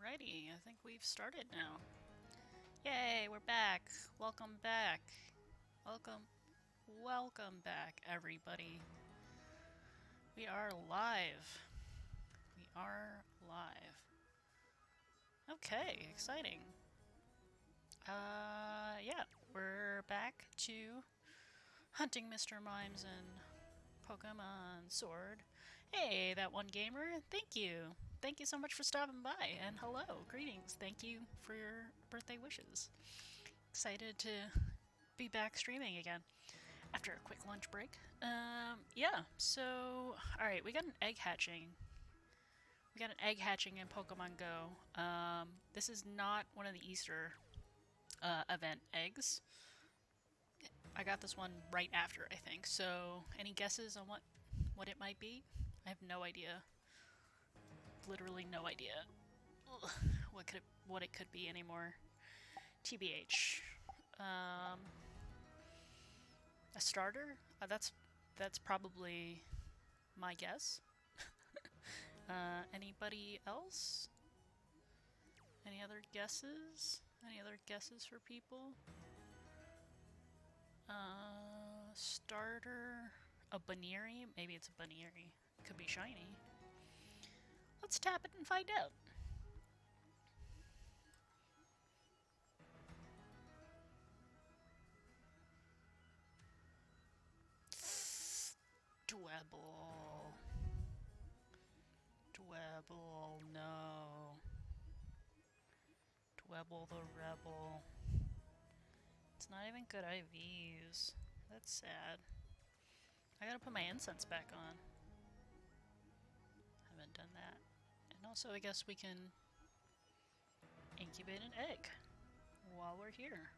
Alrighty, I think we've started now. Yay, we're back. Welcome back. Welcome back, everybody. We are live. We are live. Okay, exciting. Yeah, we're back to hunting Mr. Mimes and Pokemon Sword. Hey, that one gamer, thank you. Thank you so much for stopping by, and hello, greetings. Thank you for your birthday wishes. Excited to be back streaming again after a quick lunch break. Yeah, so, alright, we got an egg hatching. We got an egg hatching in Pokemon Go. This is not one of the Easter event eggs. I got this one right after, I think. So, any guesses on what it might be? I have no idea. Literally no idea. Ugh, what it could be anymore. TBH. A starter? That's probably my guess. Anybody else? Any other guesses? Any other guesses for people? Starter? A Baneri? Maybe it's a Baneri. Could be shiny. Let's tap it and find out. Dwebble. Dwebble, no. Dwebble the Rebel. It's not even good IVs. That's sad. I gotta put my incense back on. Haven't done that. And also, I guess we can incubate an egg while we're here.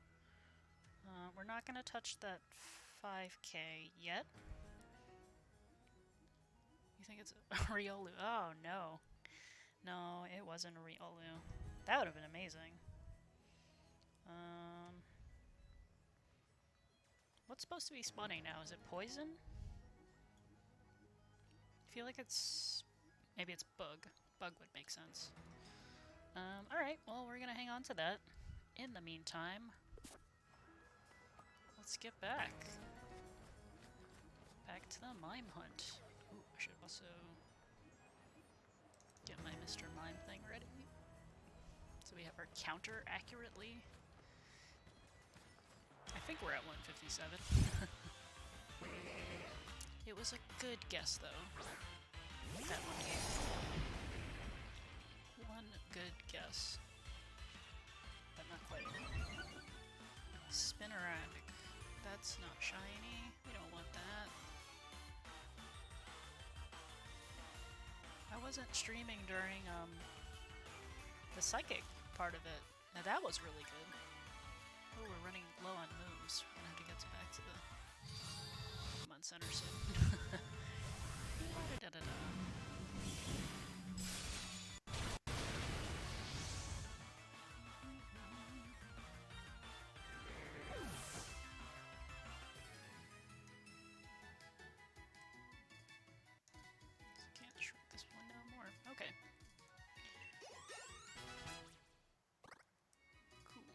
We're not gonna touch that 5K yet. You think it's a Riolu? Oh no. No, it wasn't a Riolu. That would have been amazing. What's supposed to be spawning now? Is it poison? I feel like it's... maybe it's bug. Bug would make sense. Alright, well, we're gonna hang on to that. In the meantime, let's get back. Back to the mime hunt. Ooh, I should also get my Mr. Mime thing ready. So we have our counter accurately. I think we're at 157. It was a good guess, though. That one gave one good guess. But not quite. Spinarak. That's not shiny. We don't want that. I wasn't streaming during the psychic part of it. Now that was really good. Oh, we're running low on moves. We're gonna have to get back to the Pokemon Center soon. Da-da-da-da. Can't shrink this one down more. Okay. Cool.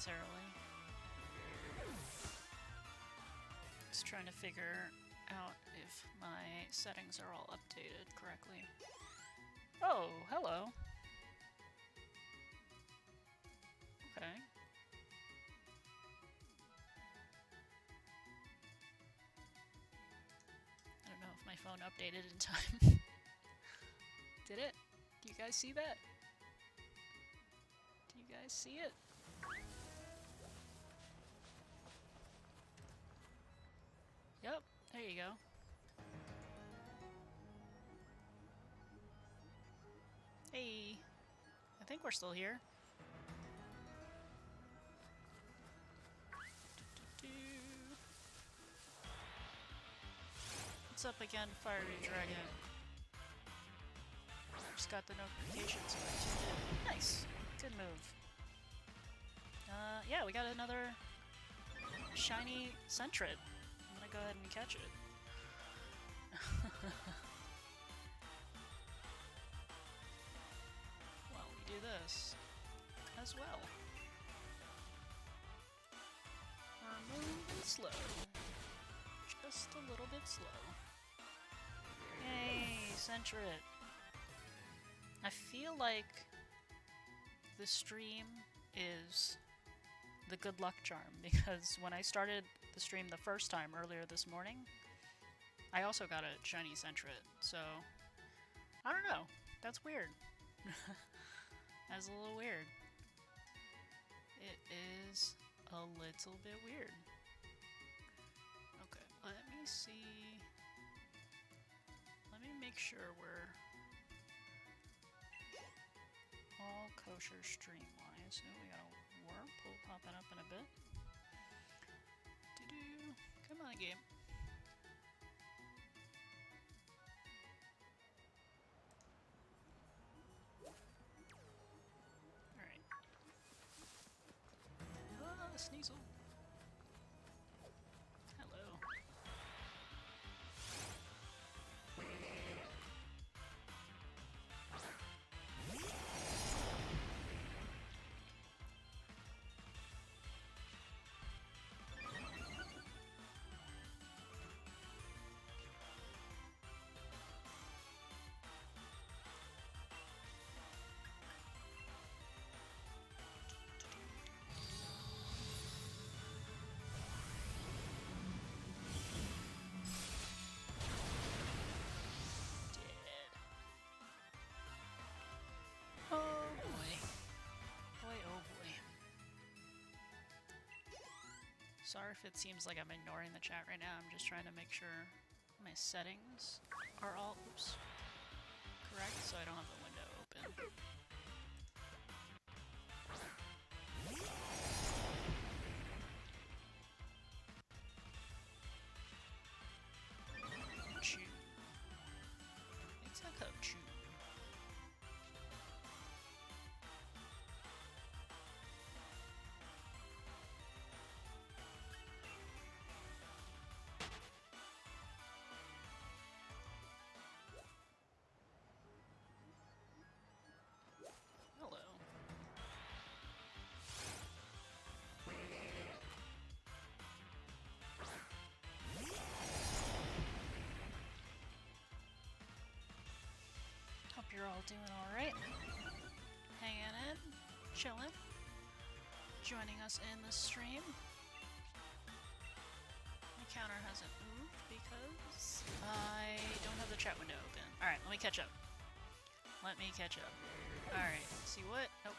momentarily. Just trying to figure out if my settings are all updated correctly. Oh, hello. Okay. I don't know if my phone updated in time. Did it? Do you guys see that? Do you guys see it? Yep, there you go. Hey, I think we're still here. What's up again, Fiery Dragon? Just got the notifications. Nice, good move. Yeah, we got another shiny Sentret. I'm gonna go ahead and catch it. Well, we do this as well. We're moving slow. Just a little bit slow. Yay, Sentret. I feel like the stream is the good luck charm, because when I started the stream the first time earlier this morning, I also got a shiny Sentret, so I don't know, that's weird. That's a little weird. It is a little bit weird. Okay, let me see. Let me make sure we're all kosher stream-wise. Oh, we got a Whirlpool popping up in a bit. Doo-doo. Come on, game. Alright. Ah, Sneasel. Hello. Oh boy. Boy, oh boy. Sorry if it seems like I'm ignoring the chat right now. I'm just trying to make sure my settings are all, oops, correct, so I don't have the window open. Chew. It's a cup chew. Hello. Hope you're all doing alright. Hanging in, chilling, joining us in the stream. My counter hasn't moved because I don't have the chat window open. Alright, let me catch up. Let me catch up. Alright, see what? Nope.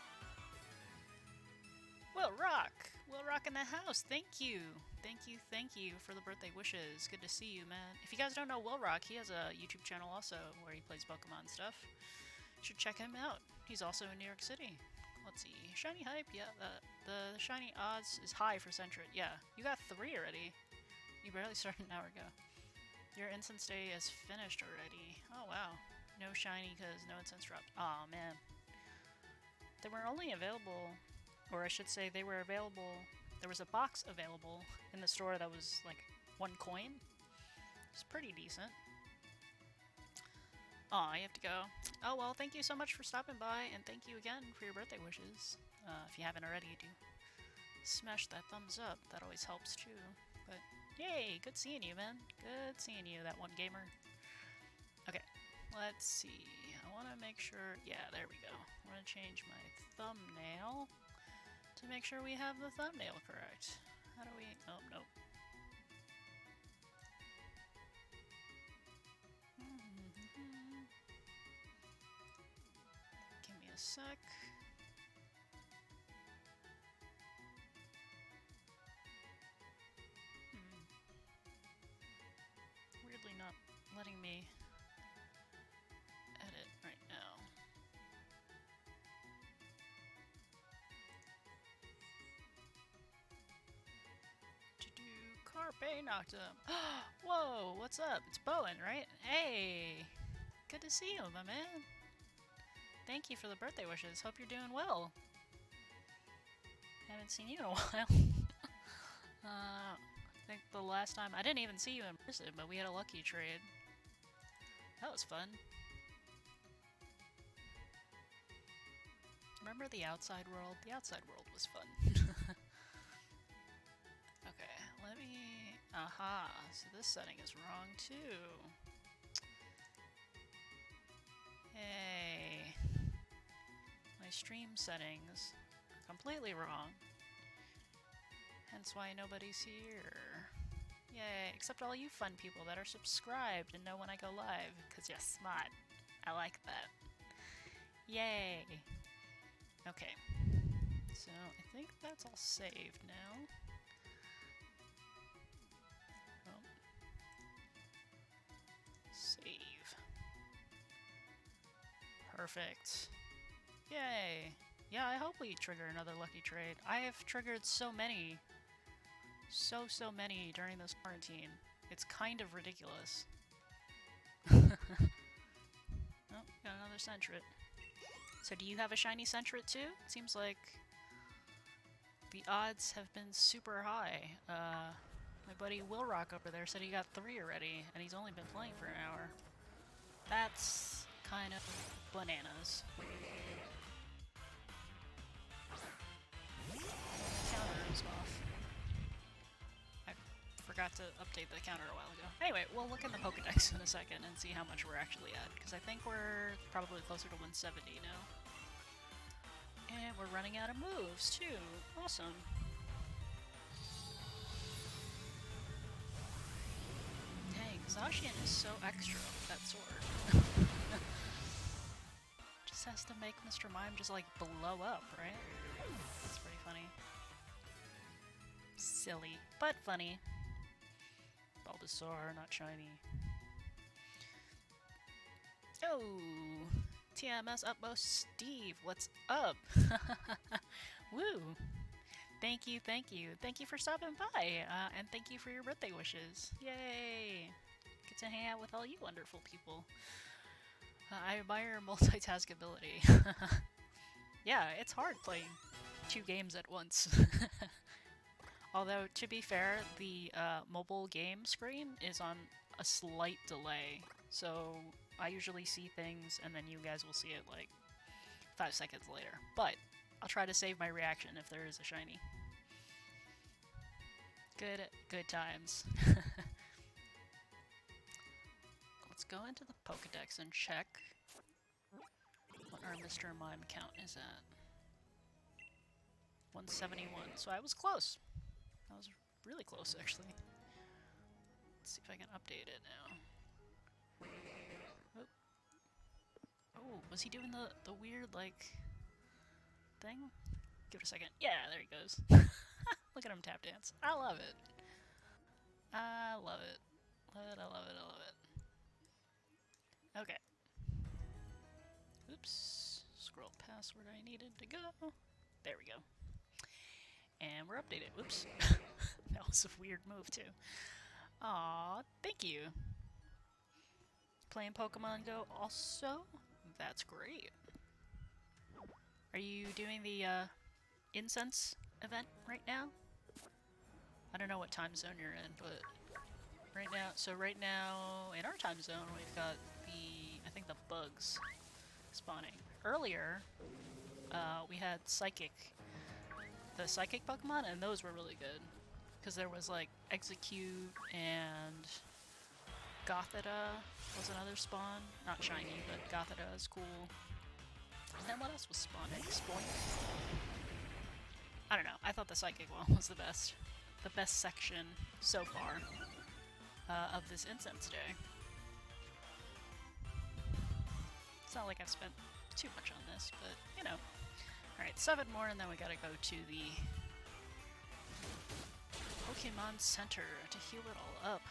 Will Rock! Will Rock in the house, thank you! Thank you for the birthday wishes. Good to see you, man. If you guys don't know Will Rock, he has a YouTube channel also where he plays Pokemon stuff. You should check him out. He's also in New York City. Let's see. Shiny hype, yeah. The shiny odds is high for Sentret. Yeah, you got 3 already. You barely started an hour ago. Your incense day is finished already. Oh, wow. No shiny because no incense dropped. Aw, man. They were only available, or I should say they were available, there was a box available in the store that was like 1 coin. It's pretty decent. Aw, you have to go. Oh well, thank you so much for stopping by, and thank you again for your birthday wishes. If you haven't already, do Smash that thumbs up. That always helps too. But yay, good seeing you, man. Good seeing you, that one gamer. Okay, let's see. I want to make sure. Yeah, there we go. I want to change my thumbnail to make sure we have the thumbnail correct. How do we? Oh, nope. Give me a sec. Weirdly not letting me edit right now. Carpe Noctem. Whoa, what's up? It's Bowen, right? Hey! Good to see you, my man. Thank you for the birthday wishes. Hope you're doing well. Haven't seen you in a while. I think the last time... I didn't even see you in person, but we had a lucky trade. That was fun. Remember the outside world? The outside world was fun. Okay, let me... Aha, so this setting is wrong too. Hey. My stream settings are completely wrong. Hence why nobody's here. Yay, except all you fun people that are subscribed and know when I go live, because you're smart. I like that. Yay. Okay. So, I think that's all saved now. Oh. Save. Perfect. Yay. Yeah, I hope we trigger another lucky trade. I have triggered so many. So many during this quarantine. It's kind of ridiculous. Oh, got another Sentret. So do you have a shiny Sentret too? Seems like the odds have been super high. My buddy Willrock over there said he got 3 already, and he's only been playing for an hour. That's kind of bananas. The counter is off. I forgot to update the counter a while ago. Anyway, we'll look in the Pokedex in a second and see how much we're actually at, because I think we're probably closer to 170 now. And we're running out of moves, too. Awesome. Dang, Zacian is so extra with that sword. Just has to make Mr. Mime just, like, blow up, right? That's pretty funny. Silly, but funny. Bulbasaur, not shiny. Oh! TMS Utmost Steve, what's up? Woo! Thank you, thank you. Thank you for stopping by, and thank you for your birthday wishes. Yay! Get to hang out with all you wonderful people. I admire multitaskability. Yeah, it's hard playing 2 games at once. Although, to be fair, the mobile game screen is on a slight delay, so I usually see things and then you guys will see it like 5 seconds later. But I'll try to save my reaction if there is a shiny. Good times. Let's go into the Pokedex and check what our Mr. Mime count is at. 171, so I was close. I was really close, actually. Let's see if I can update it now. Oh, was he doing the weird, like, thing? Give it a second. Yeah, there he goes. Look at him tap dance. I love it. I love it. I love it. Okay. Oops. Scroll past where I needed to go. There we go. And we're updated. Oops. That was a weird move, too. Aw, thank you. Playing Pokemon Go also? That's great. Are you doing the incense event right now? I don't know what time zone you're in, but right now, in our time zone, we've got I think the bugs spawning. Earlier, we had Psychic the psychic Pokemon, and those were really good. Because there was like Execute and Gothita was another spawn. Not shiny, but Gothita is cool. And then what else was spawning? Spoink? I don't know. I thought the psychic one was the best. The best section so far of this Incense Day. It's not like I've spent too much on this, but you know. Alright, 7 more and then we gotta go to the Pokemon Center to heal it all up.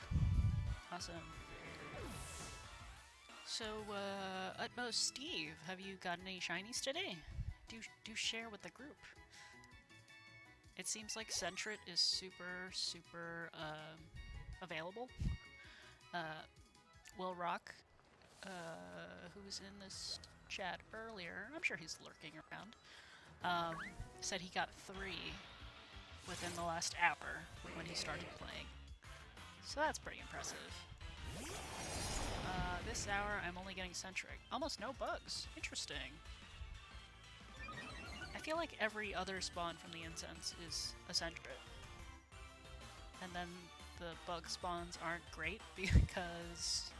Awesome. So, Utmost Steve, have you gotten any shinies today? Do share with the group. It seems like Sentret is super available. Will Rock, who was in this chat earlier, I'm sure he's lurking around, said he got 3 within the last hour when he started playing. So that's pretty impressive. This hour I'm only getting Centric. Almost no bugs. Interesting. I feel like every other spawn from the Incense is a Centric. And then the bug spawns aren't great because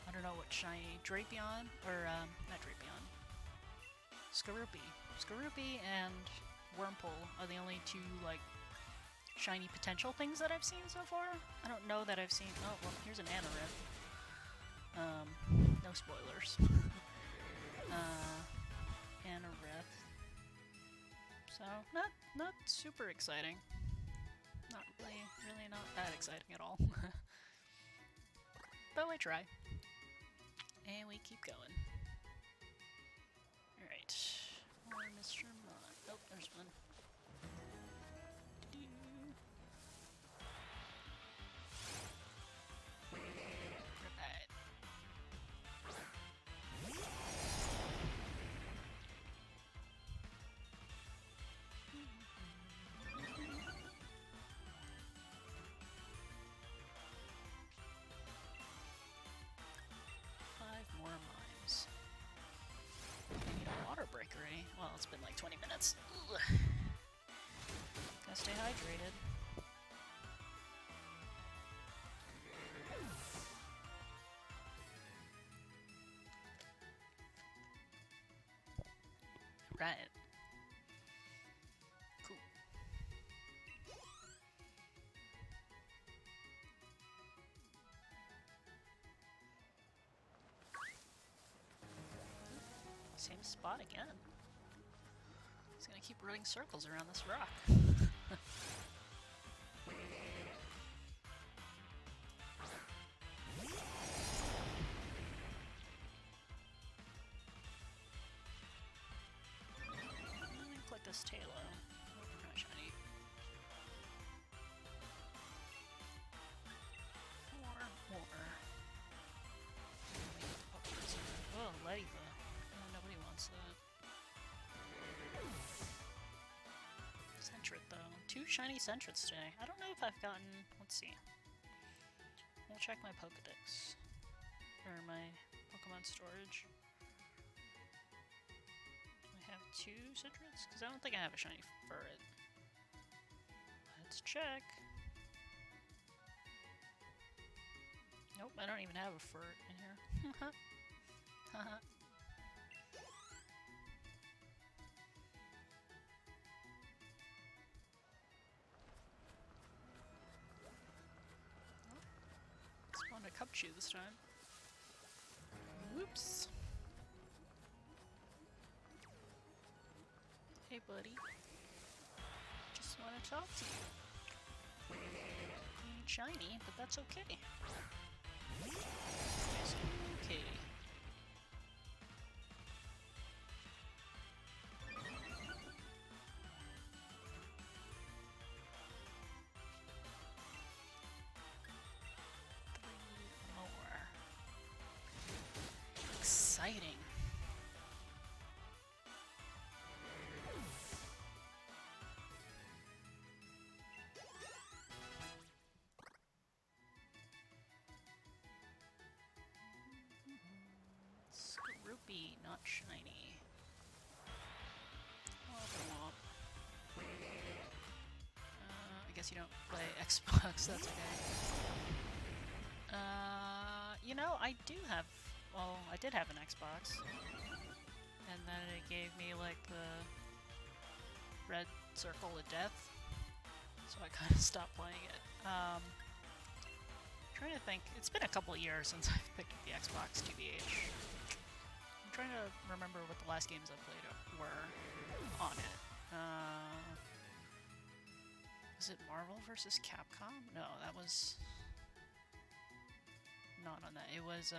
I don't know what shiny Drapion, or not Drapion. Skorupi and Wurmple are the only 2 like shiny potential things that I've seen so far. I don't know that I've seen. Oh well, here's an Anorith. No spoilers. Anorith. So not super exciting. Not really not that exciting at all. But we try. And we keep going. Alright. More Mr. Mime. Oh, there's one. Right. 5 more mimes. I need a water break already. Well, it's been like 20 minutes. Ugh. Gotta stay hydrated. Right. Cool. Same spot again. He's gonna keep running circles around this rock. Click this Tailo. Oh, not shiny. 4 more. Oh, Leva. Oh, nobody wants that. Sentret, though. 2 shiny Sentrets today. I don't know if I've gotten... Let's see. I'll check my Pokedex. Or my Pokemon storage. I have 2 Sentrets? Because I don't think I have a shiny Furret. Let's check. Nope, I don't even have a Furret in here. Haha. Spawned a Cupchew this time. Whoops. Hey buddy. Just want to talk to you. You ain't shiny, but that's okay. It's okay. Exciting. Skorupi, not shiny. Womp womp. you don't play Xbox, that's okay. You know, I do have, well, I did have an Xbox. And then it gave me, like, the red circle of death. So I kind of stopped playing it. Trying to think, it's been a couple of years since I've picked up the Xbox, TBH. I'm trying to remember what the last games I played were on it. Was it Marvel vs. Capcom? No, that was not on that. It was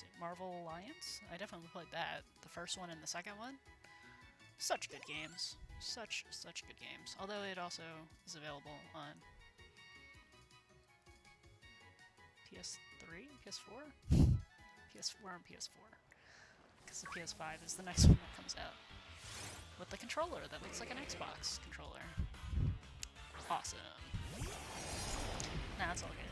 it Marvel Alliance? I definitely played that. The first one and the second one. Such good games. Such good games. Although it also is available on PS3, PS4? PS4 and PS4. Because the PS5 is the next one that comes out. With the controller that looks like an Xbox controller. Awesome. Nah, it's all good.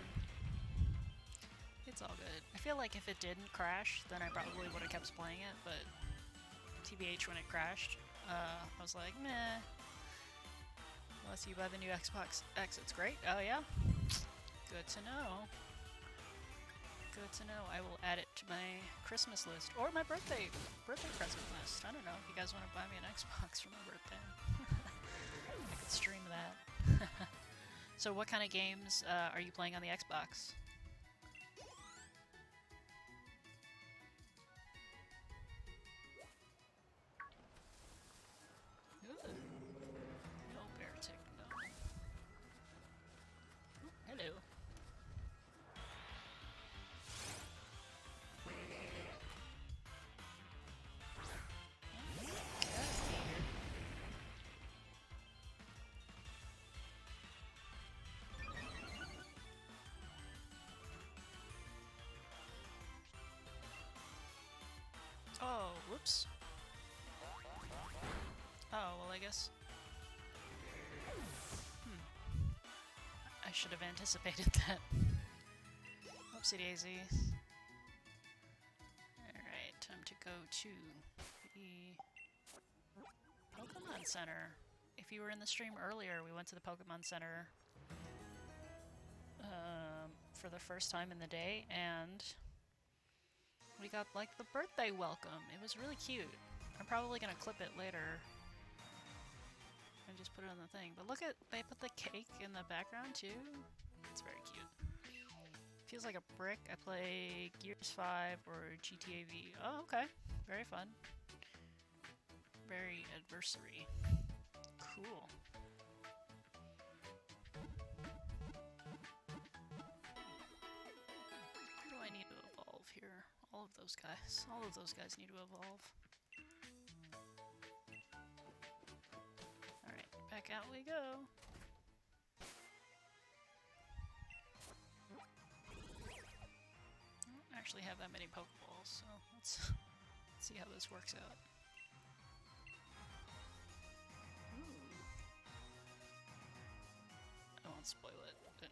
It's all good. I feel like if it didn't crash, then I probably would have kept playing it, but TBH when it crashed, I was like, meh. Unless you buy the new Xbox X, it's great. Oh yeah? Good to know. Good to know. I will add it to my Christmas list, or my birthday present list. I don't know if you guys want to buy me an Xbox for my birthday. I could stream that. So what kind of games are you playing on the Xbox? No bear tick, no. Oh, hello. Oh, whoops. Oh, well, I guess. I should have anticipated that. Whoopsie daisy. Alright, time to go to the Pokémon Center. If you were in the stream earlier, we went to the Pokémon Center for the first time in the day, and we got, like, the birthday welcome. It was really cute. I'm probably gonna clip it later and just put it on the thing. But look at, they put the cake in the background too. It's very cute. Feels like a brick. I play Gears 5 or GTA V. Oh, okay. Very fun. Very adversary. Cool. Who do I need to evolve here? All of those guys. All of those guys need to evolve. Alright, back out we go. I don't actually have that many Pokeballs, so let's see how this works out. Ooh. I won't spoil it, but...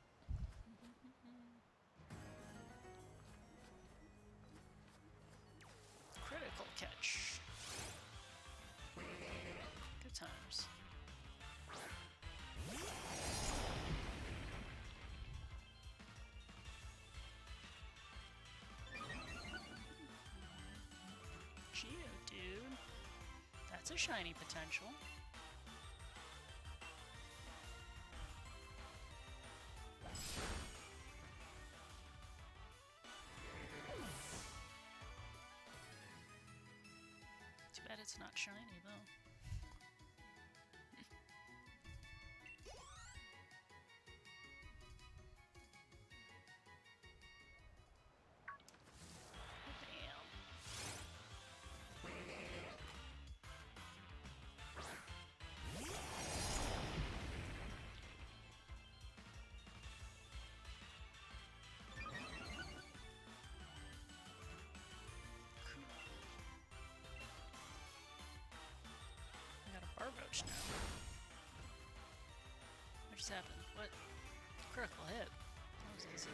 Critical catch. Good times. Geodude. That's a shiny potential. Too bad it's not shiny though. Roach now. What just happened? What? Critical hit. That was easy.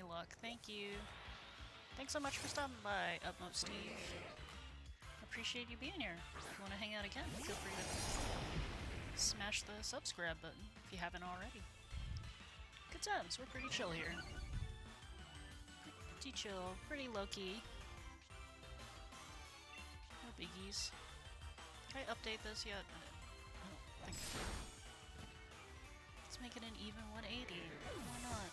any luck. Thank you. Thanks so much for stopping by, Utmost Steve. Appreciate you being here. If you want to hang out again, feel free to smash the subscribe button if you haven't already. Good times, we're pretty chill here. Pretty chill, pretty low-key. No biggies. Did I update this yet? I don't think I did. Let's make it an even 180. Why not?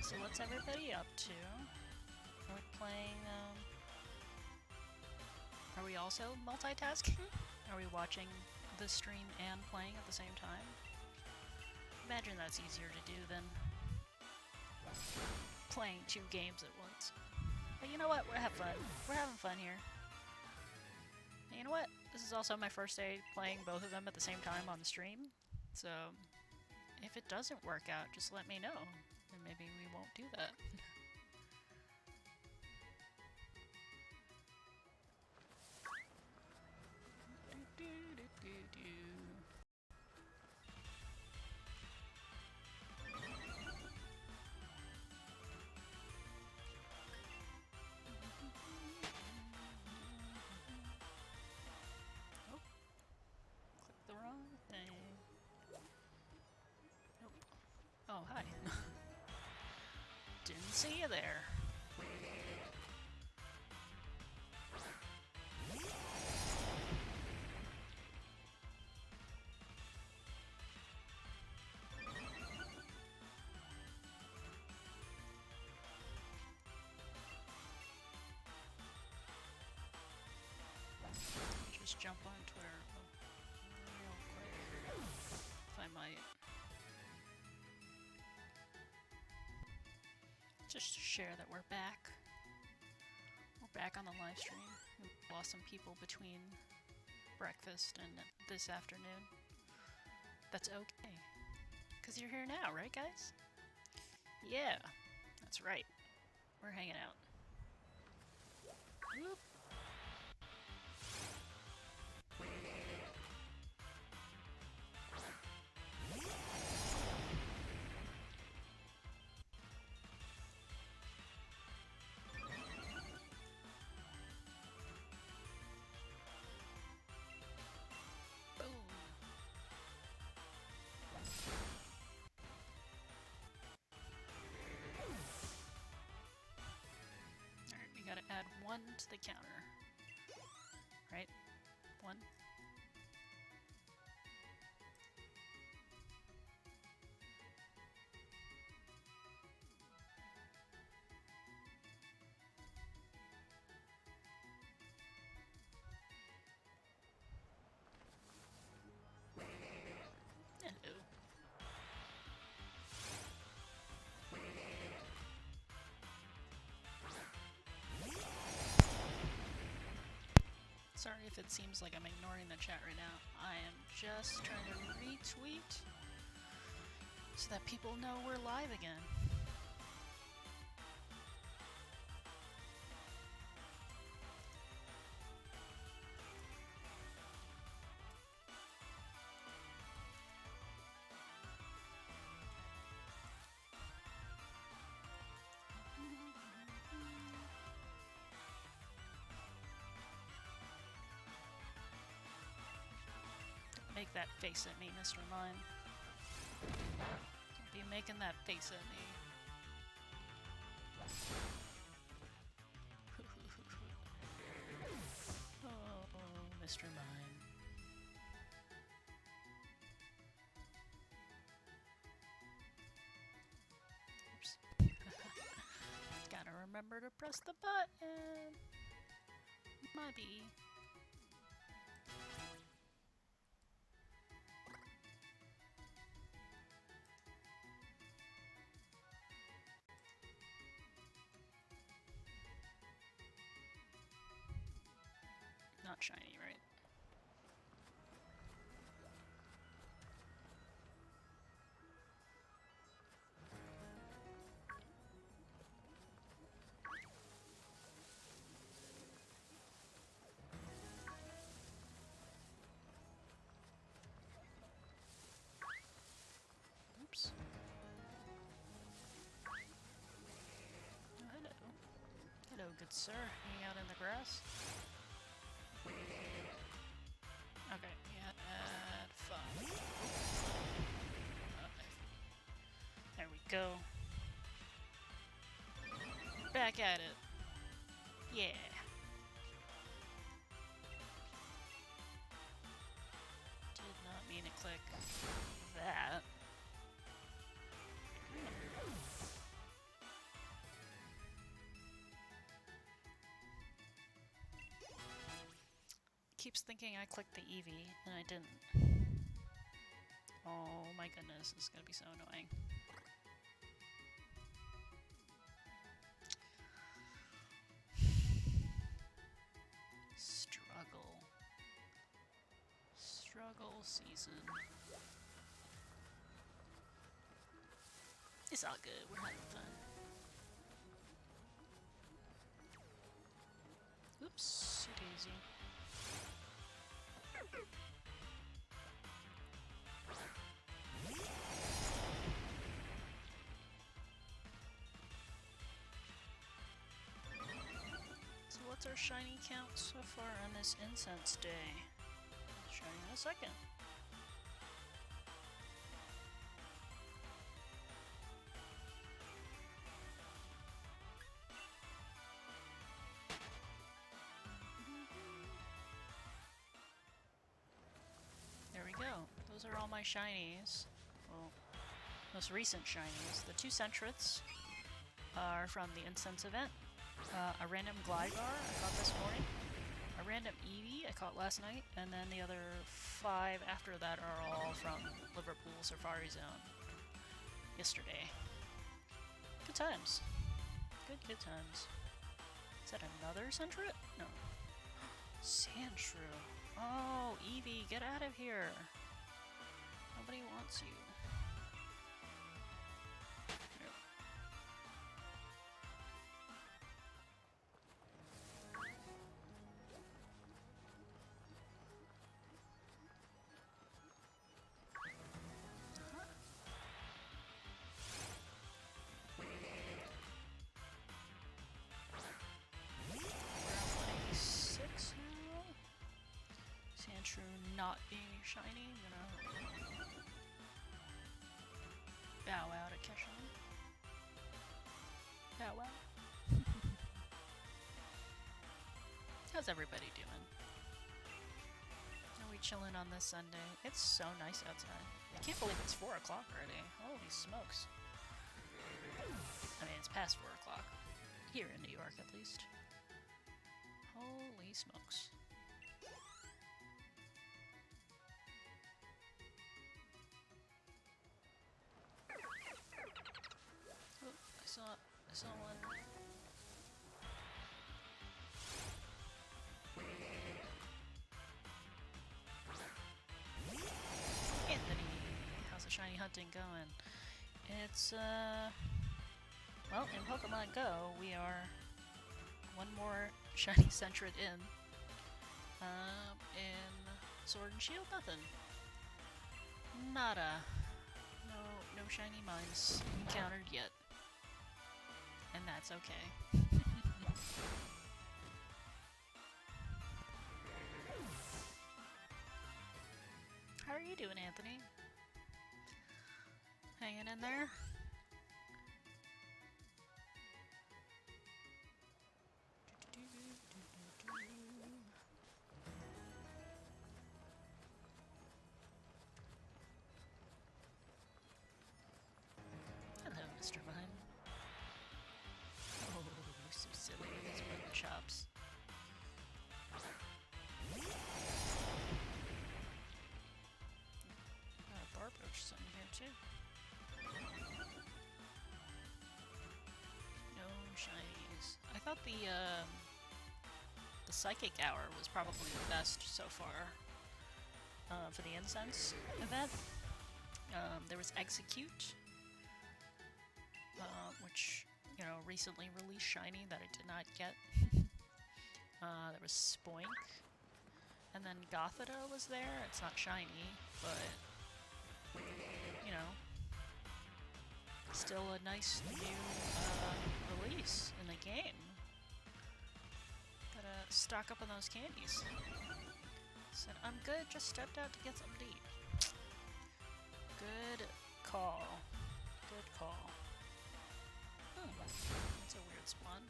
So what's everybody up to? Are we playing, are we also multitasking? Are we watching the stream and playing at the same time? Imagine that's easier to do than playing 2 games at once. But you know what? We're having fun. We're having fun here. And you know what? This is also my first day playing both of them at the same time on the stream. So if it doesn't work out, just let me know. And maybe we won't do that. Oh, click the wrong thing. Nope. Oh, hi. Didn't see you there. Just jump on Twitter real quick, if I might. Just to share that we're back. We're back on the live stream. We lost some people between breakfast and this afternoon. That's okay. Because you're here now, right guys? Yeah, that's right. We're hanging out. Whoop. Add 1 to the counter. Right? 1. Hello. Sorry if it seems like I'm ignoring the chat right now. I am just trying to retweet so that people know we're live again. Make that face at me, Mr. Mime. Don't be making that face at me. Oh, Mr. Mime. Oops. Gotta remember to press the button. Maybe. not shiny, right? Oops. Oh, hello. Hello, good sir. Hanging out in the grass? Okay, yeah, had fun. There we go. Back at it. Yeah. Did not mean to click that. Keeps thinking I clicked the Eevee, and I didn't. Oh my goodness, this is gonna be so annoying. Struggle season. It's all good, we're having fun. Oops, daisy. So what's our shiny count so far on this incense day? Show you in a second. There we go. Those are all my shinies. Well, most recent shinies. The two Centrets are from the incense event. A random Gligar I caught this morning. A random Eevee I caught last night. And then the other 5 after that are all from Liverpool Safari Zone yesterday. Good times. Good times. Is that another Centret? No. Sandshrew. Oh, Eevee, get out of here. Nobody wants you. Not being shiny, I'm gonna bow out at Keshan. Bow out. How's everybody doing? Are we chilling on this Sunday? It's so nice outside. I can't believe it's 4 o'clock already. Holy smokes. I mean, it's past 4 o'clock. Here in New York, at least. Holy smokes. I saw one. Anthony, how's the shiny hunting going? It's, well, in Pokemon Go, we are one more shiny Centret in. In Sword and Shield, nothing. Nada. No shiny mines encountered yet. And that's okay. How are you doing, Anthony? Hanging in there? Hello, Mr. Mime. Oh, so silly with his wooden chops. Got a Barboach in here too. No shinies. I thought the the Psychic Hour was probably the best so far for the incense event. There was Execute, which, you know, recently released shiny that I did not get. There was Spoink, and then Gothita was there. It's not shiny, but, you know, still a nice new release in the game. Gotta stock up on those candies. Said, I'm good, just stepped out to get something to eat. Good call. Good call. That's a weird spawn.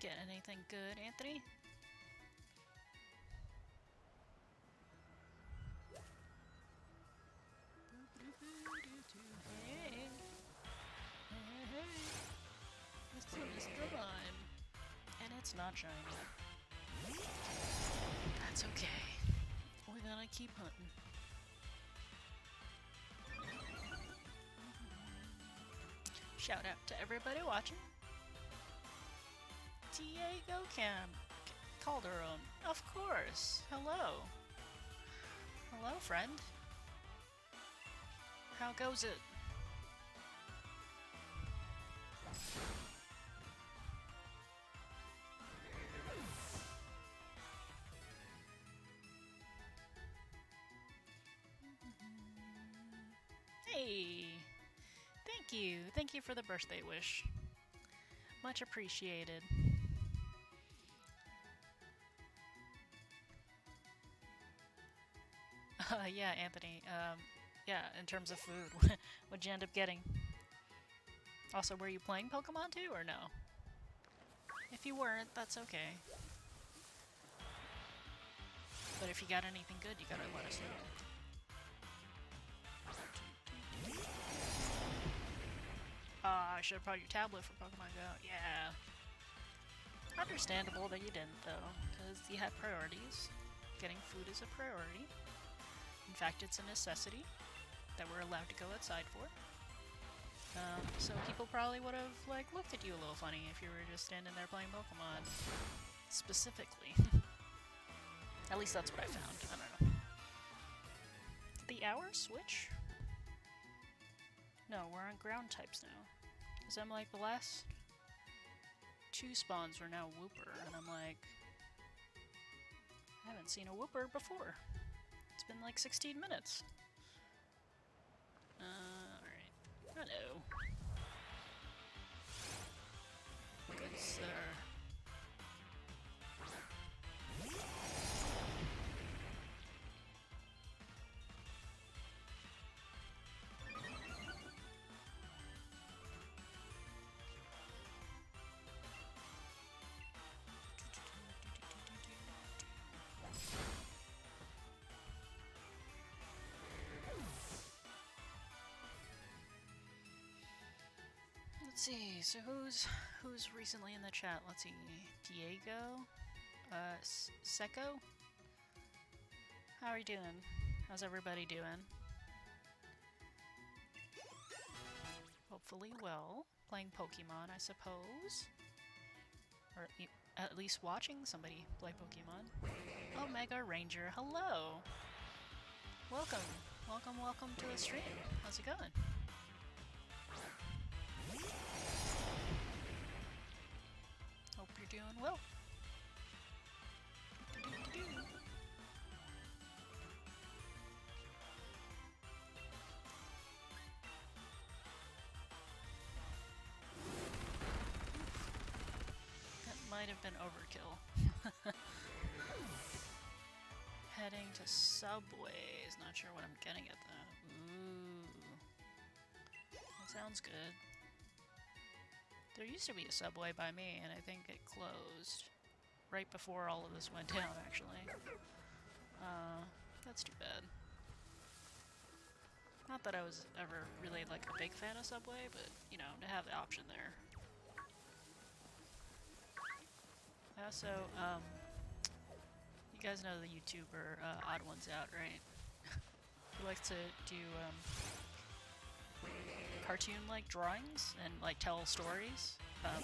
Get anything good, Anthony? Hey. Hey. Mr. Lime. And it's not shiny. That's okay. We're gonna keep hunting. Shout out to everybody watching. Diego Calderon, of course. Hello. Hello, friend. How goes it? Hey! Thank you. Thank you for the birthday wish. Much appreciated. Yeah, Anthony. Yeah, in terms of food, what'd you end up getting? Also, were you playing Pokemon too, or no? If you weren't, that's okay. But if you got anything good, you gotta let us know. I should have brought your tablet for Pokemon Go. Yeah. Understandable that you didn't, though, because you had priorities. Getting food is a priority. In fact, it's a necessity that we're allowed to go outside for. So people probably would have, like, looked at you a little funny if you were just standing there playing Pokemon. Specifically. At least that's what I found. I don't know. Did the hours switch? No, we're on ground types now. Because I'm like, the last 2 spawns were now Wooper, and I'm like, I haven't seen a Wooper before. It's been like 16 minutes. Alright. Hello. Good sir. Let's see, so who's recently in the chat? Let's see, Diego, Seco. How are you doing? How's everybody doing? Hopefully well. Playing Pokemon, I suppose. Or at least watching somebody play Pokemon. Omega Ranger, hello! Welcome, welcome, welcome to the stream. How's it going? Hope you're doing well. That might have been overkill. Heading to Subways. Not sure what I'm getting at that. Ooh. That sounds good. There used to be a Subway by me, and I think it closed right before all of this went down, actually. That's too bad. Not that I was ever really, like, a big fan of Subway, but, you know, to have the option there. Also, you guys know the YouTuber, Odd Ones Out, right? He likes to do, cartoon-like drawings and like tell stories,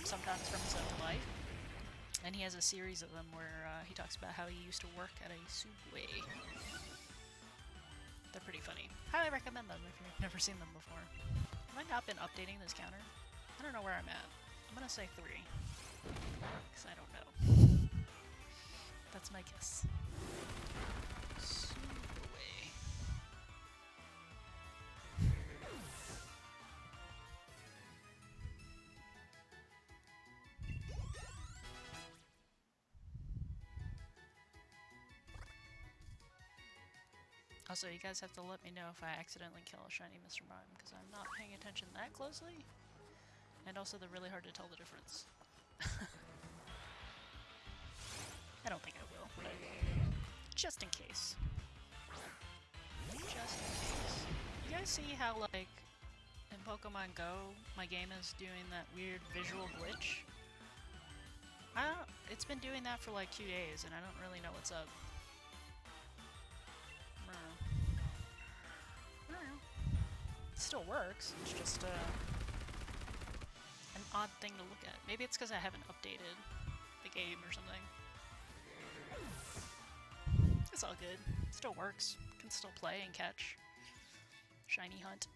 sometimes from his own life. And he has a series of them where he talks about how he used to work at a Subway. They're pretty funny. Highly recommend them if you've never seen them before. Have I not been updating this counter? I don't know where I'm at. I'm gonna say 3. Because I don't know. That's my guess. Subway. Also, you guys have to let me know if I accidentally kill a shiny Mr. Mime, because I'm not paying attention that closely. And also, they're really hard to tell the difference. I don't think I will, but just in case. Just in case. You guys see how, like, in Pokemon Go, my game is doing that weird visual glitch? It's been doing that for like 2 days, and I don't really know what's up. I don't know. It still works, it's just an odd thing to look at. Maybe it's because I haven't updated the game or something. It's all good. It still works. Can still play and catch. Shiny hunt.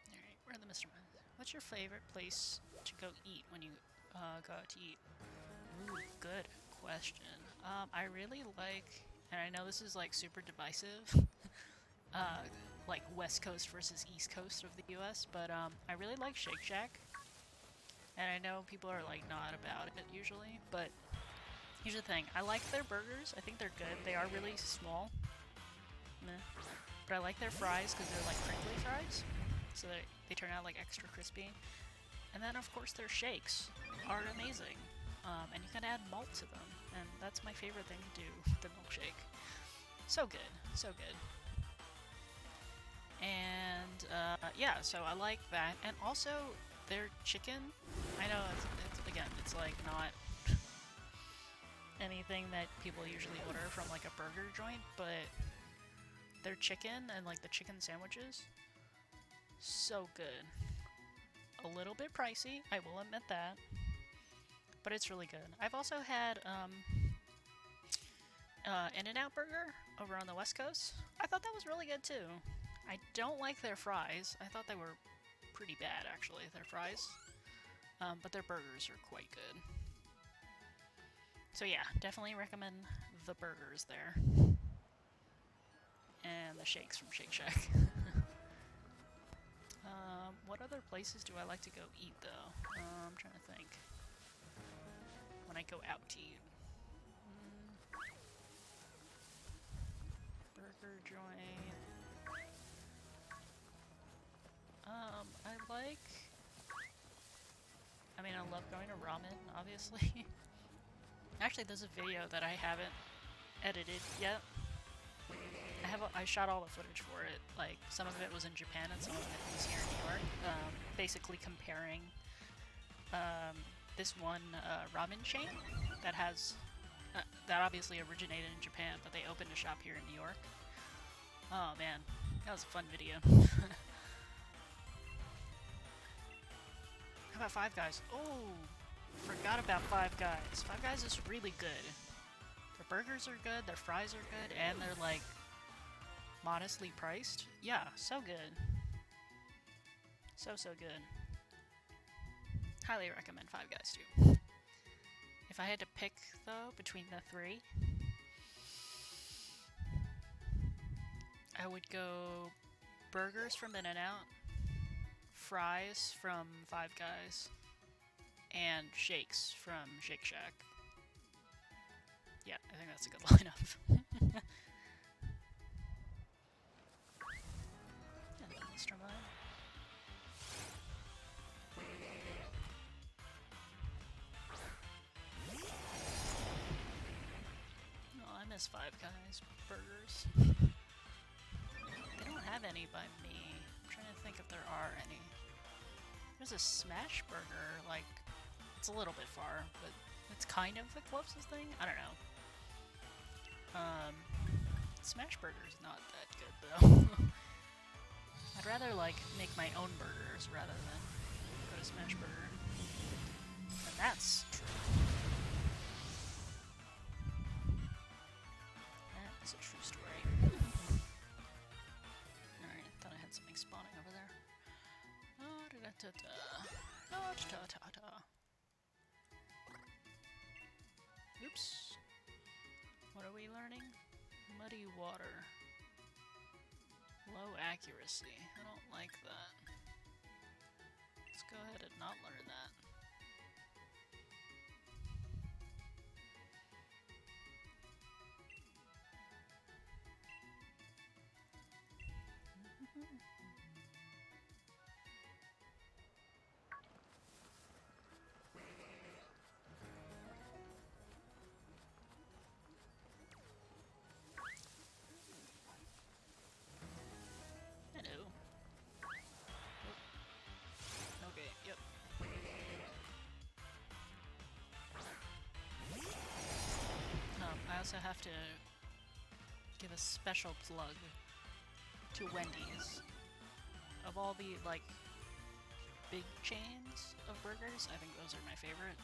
Alright, where are the Mr. Mime? What's your favorite place to go eat when you go out to eat? Ooh, good question. I really like, and I know this is like super divisive, like West Coast versus East Coast of the US, but I really like Shake Shack. And I know people are like not about it usually, but here's the thing. I like their burgers. I think they're good. They are really small. Meh. But I like their fries because they're like crinkly fries. So they turn out like extra crispy. And then of course their shakes are amazing. And you can add malt to them. And that's my favorite thing to do with the milkshake. So good. So good. And yeah, so I like that. And also their chicken, I know it's like not anything that people usually order from like a burger joint, but their chicken and like the chicken sandwiches, so good. A little bit pricey, I will admit that, but it's really good. I've also had In-N-Out Burger over on the West Coast. I thought that was really good too. I don't like their fries. I thought they were pretty bad actually, their fries. But their burgers are quite good. So yeah, definitely recommend the burgers there. And the shakes from Shake Shack. What other places do I like to go eat though? I'm trying to think. When I go out to eat. Burger joint. I love going to ramen, obviously. Actually, there's a video that I haven't edited yet. I shot all the footage for it. Like, some of it was in Japan and some of it was here in New York. Basically comparing this one ramen chain that has that obviously originated in Japan, but they opened a shop here in New York. Oh man, that was a fun video. How about Five Guys? Oh, forgot about Five Guys. Five Guys is really good. Their burgers are good, their fries are good, and they're like modestly priced. Yeah, so good. So good. Highly recommend Five Guys too. If I had to pick though between the 3, I would go burgers from In-N-Out, fries from Five Guys, and shakes from Shake Shack. Yeah, I think that's a good lineup. And Mr. Mime. Oh, I miss Five Guys burgers. They don't have any by me. I'm trying to think if there are any. There's a Smash Burger, like, it's a little bit far, but it's kind of the closest thing? I don't know. Smash Burger's not that good though. I'd rather like make my own burgers rather than go to Smash Burger. And that's true. That is a true story. Alright, thought I had something spawning over there. Oops. What are we learning? Muddy water. Low accuracy. I don't like that. Let's go ahead and not learn that. Hello. Oh. Okay, yep. I also have to give a special plug to Wendy's. Of all the, like, big chains of burgers, I think those are my favorite.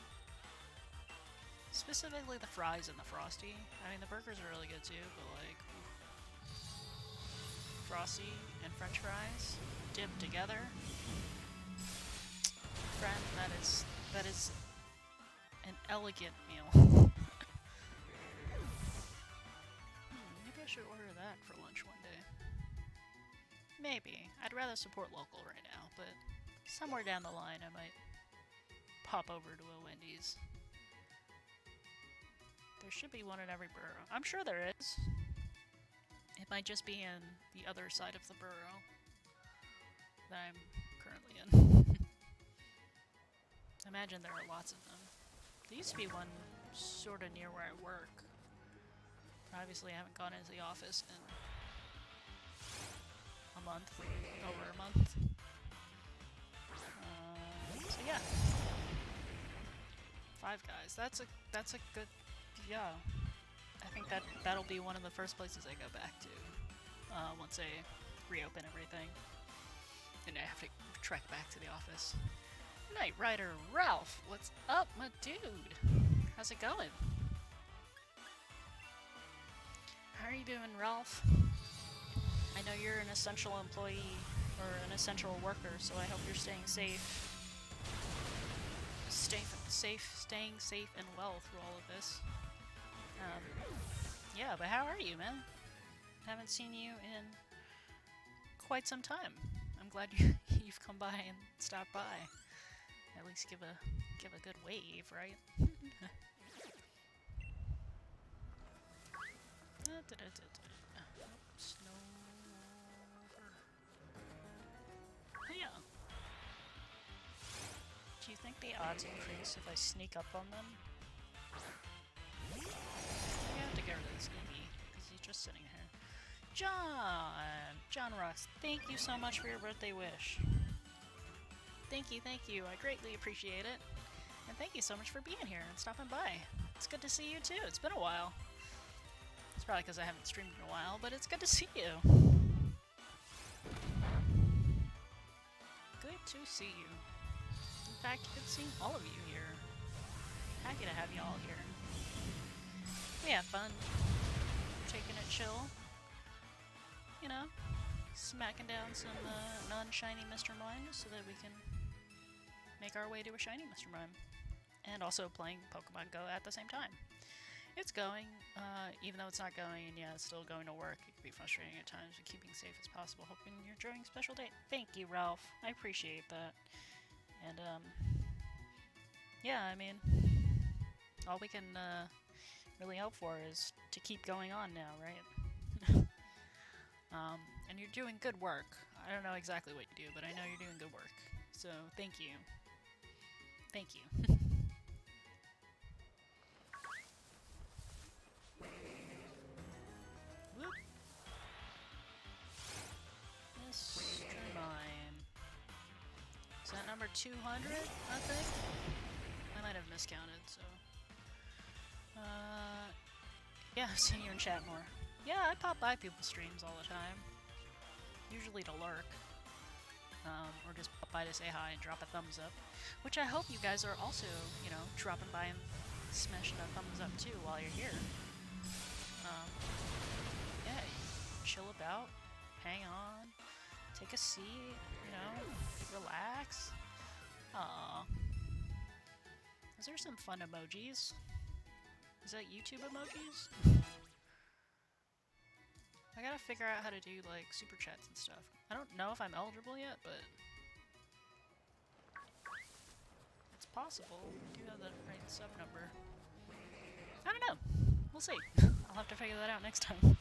Specifically the fries and the Frosty. I mean, the burgers are really good too, but like, Frosty and French fries dipped together. Friend, that is an elegant meal. Maybe I should order that for lunch one day. Maybe. I'd rather support local right now, but somewhere down the line I might pop over to a Wendy's. There should be one in every borough. I'm sure there is. It might just be in the other side of the borough that I'm currently in. I imagine there are lots of them. There used to be one sort of near where I work. But obviously I haven't gone into the office in a month, over a month. So yeah. Five Guys. That's a good, yeah. I think that'll be one of the first places I go back to once I reopen everything, and I have to trek back to the office. Knight Rider Ralph, what's up, my dude? How's it going? How are you doing, Ralph? I know you're an essential employee or an essential worker, so I hope you're staying safe. Staying safe and well through all of this. Yeah, but how are you, man? Haven't seen you in quite some time. I'm glad you've come by and stopped by. At least give a good wave, right? Yeah. Do you think the odds increase if I sneak up on them? I have to get rid of this Iggy, because he's just sitting here. John Rocks, thank you so much for your birthday wish. Thank you, I greatly appreciate it. And thank you so much for being here and stopping by. It's good to see you too, it's been a while. It's probably because I haven't streamed in a while, but it's good to see you. Good to see you. In fact, good seeing all of you here. Happy to have you all here. We have fun. Taking it chill. You know, smacking down some non-shiny Mr. Mime so that we can make our way to a shiny Mr. Mime. And also playing Pokemon Go at the same time. It's going, even though it's not going, and yeah, it's still going to work. It can be frustrating at times, but keeping safe as possible. Hoping you're enjoying a special day. Thank you, Ralph. I appreciate that. And, yeah, I mean, all we can, really hope for is to keep going on now, right? And you're doing good work. I don't know exactly what you do, but I know you're doing good work. So, thank you. Thank you. Whoop. Mr. Mime. Is that number 200, I think? I might have miscounted, so... Yeah, I've seen you in chat more. Yeah, I pop by people's streams all the time. Usually to lurk. Or just pop by to say hi and drop a thumbs up. Which I hope you guys are also, you know, dropping by and smashing a thumbs up too while you're here. Yeah, chill about, hang on, take a seat, you know, relax. Aww. Is there some fun emojis? Is that YouTube emojis? I gotta figure out how to do, like, super chats and stuff. I don't know if I'm eligible yet, but it's possible. I do have the right sub number. I don't know. We'll see. I'll have to figure that out next time.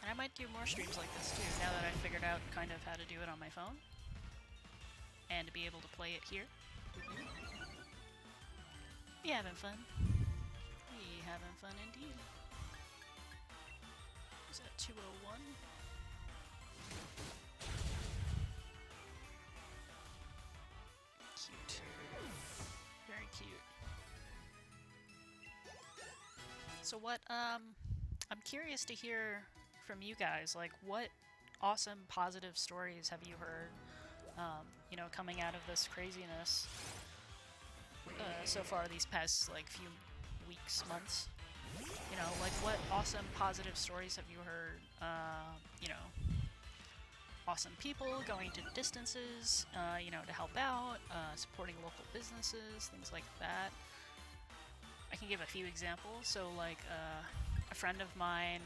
And I might do more streams like this too, now that I figured out kind of how to do it on my phone. And to be able to play it here. We having fun. We having fun indeed. Is that 201? Cute. Very cute. So what, I'm curious to hear from you guys, like, what awesome positive stories have you heard, you know, coming out of this craziness so far these past, like, few weeks, months? You know, like, what awesome positive stories have you heard, you know, awesome people going to distances, you know, to help out, supporting local businesses, things like that. I can give a few examples. So, like, a friend of mine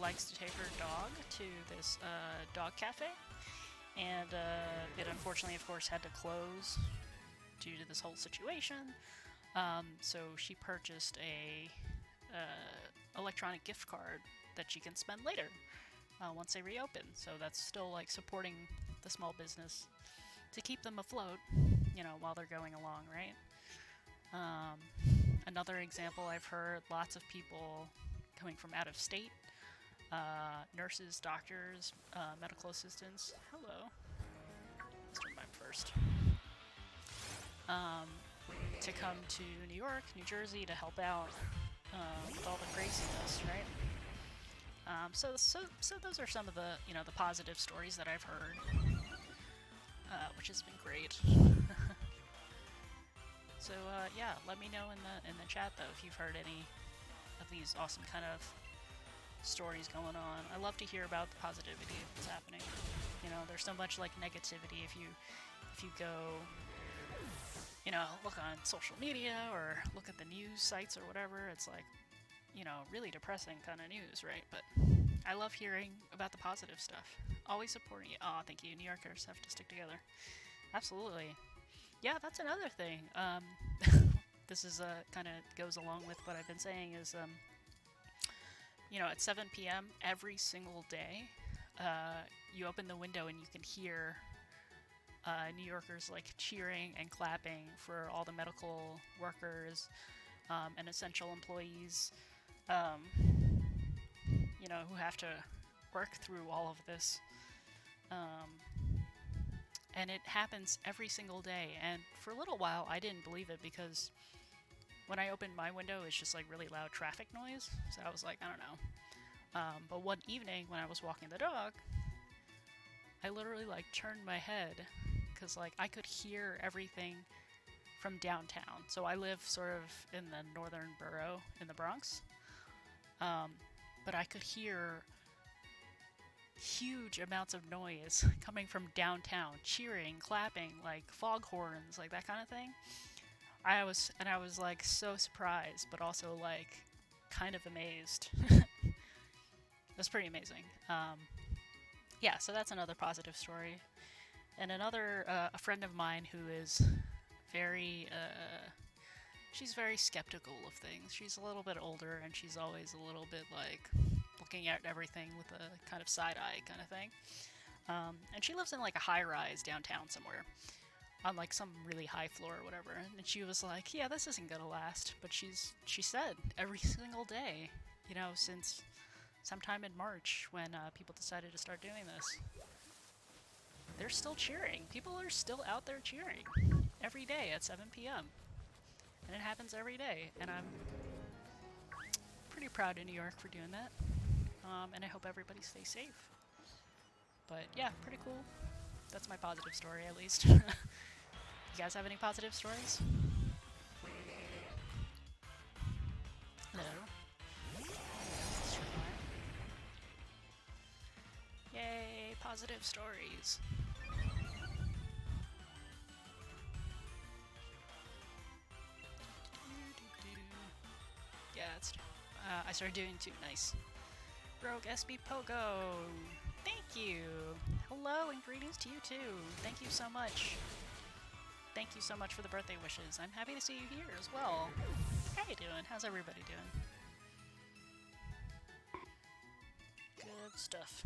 likes to take her dog to this dog cafe, and it unfortunately, of course, had to close due to this whole situation. So she purchased a electronic gift card that she can spend later once they reopen. So that's still, like, supporting the small business to keep them afloat, you know, while they're going along, right? Another example, I've heard lots of people coming from out of state, nurses, doctors, medical assistants. Hello. Let's turn mine first. To come to New York, New Jersey to help out with all the craziness, right? So those are some of the, you know, the positive stories that I've heard, which has been great. So yeah, let me know in the chat though if you've heard any of these awesome kind of stories going on. I love to hear about the positivity that's happening. You know, there's so much, like, negativity if you go, you know, look on social media or look at the news sites or whatever. It's like, you know, really depressing kind of news, right? But I love hearing about the positive stuff. Always supporting it. Aw, thank you. New Yorkers have to stick together. Absolutely. Yeah, that's another thing. This is kind of goes along with what I've been saying is, you know, at 7 p.m. every single day, you open the window and you can hear New Yorkers, like, cheering and clapping for all the medical workers and essential employees, you know, who have to work through all of this. And it happens every single day. And for a little while, I didn't believe it because when I opened my window, it's just, like, really loud traffic noise. So I was like, I don't know. But one evening when I was walking the dog, I literally, like, turned my head because, like, I could hear everything from downtown. So I live sort of in the northern borough in the Bronx. But I could hear huge amounts of noise coming from downtown, cheering, clapping, like foghorns, like that kind of thing. I was like so surprised, but also, like, kind of amazed. It was pretty amazing. Yeah, so that's another positive story. And another, a friend of mine who is very, she's very skeptical of things. She's a little bit older, and she's always a little bit, like, looking at everything with a kind of side-eye kind of thing. And she lives in, like, a high-rise downtown somewhere, on, like, some really high floor or whatever. And she was like, yeah, this isn't gonna last. But she said every single day, you know, since sometime in March when people decided to start doing this, they're still cheering. People are still out there cheering. every day at 7 p.m. And it happens every day, and I'm pretty proud of New York for doing that. And I hope everybody stays safe. But yeah, pretty cool. That's my positive story, at least. You guys have any positive stories? Hello. Yay, positive stories. Yeah, I started doing too. Nice. Rogue SB Pogo. Thank you. Hello and greetings to you too. Thank you so much. Thank you so much for the birthday wishes. I'm happy to see you here as well. How you doing? How's everybody doing? Good stuff.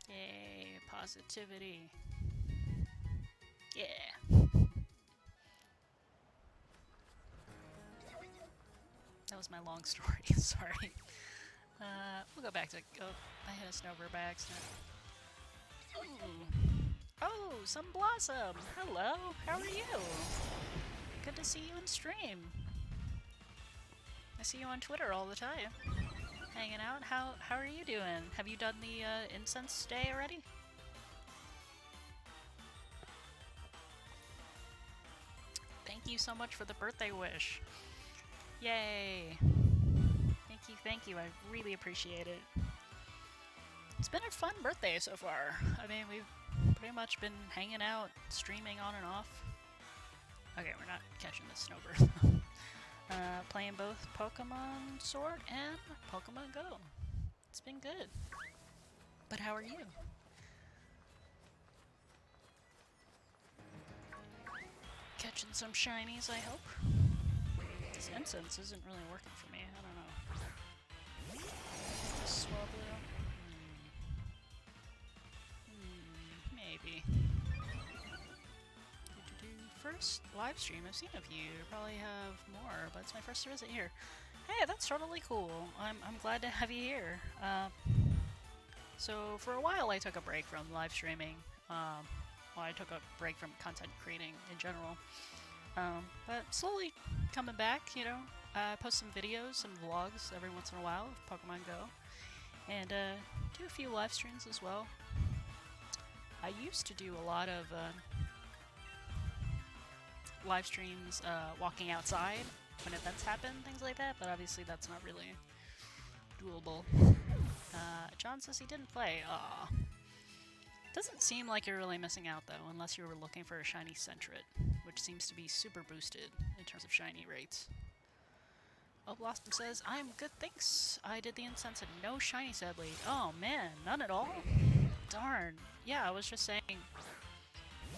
Yay, positivity. Yeah. That was my long story, sorry. We'll go back to, I hit a snowbird by accident. Ooh. Oh, some Blossom! Hello, how are you? Good to see you on stream. I see you on Twitter all the time. Hanging out, how are you doing? Have you done the, incense day already? Thank you so much for the birthday wish. Yay! Thank you, I really appreciate it. It's been a fun birthday so far. I mean, we've pretty much been hanging out, streaming on and off. Okay, we're not catching the snowbird. Playing both Pokemon Sword and Pokemon Go. It's been good. But how are you? Catching some shinies, I hope. This incense isn't really working for me, I don't know. Swablu? Maybe. First live stream I've seen of you. Probably have more, but it's my first visit here. Hey, that's totally cool. I'm glad to have you here. So for a while I took a break from live streaming. Well, I took a break from content creating in general. But slowly coming back, you know. Post some videos, some vlogs every once in a while of Pokemon Go. And do a few live streams as well. I used to do a lot of live streams walking outside when events happen, things like that, but obviously that's not really doable. John says he didn't play. Aw. Doesn't seem like you're really missing out though, unless you were looking for a shiny Centret, which seems to be super boosted in terms of shiny rates. Oh, Blossom says, I'm good, thanks. I did the incense and no shiny, sadly. Oh man, none at all? Darn. Yeah, I was just saying,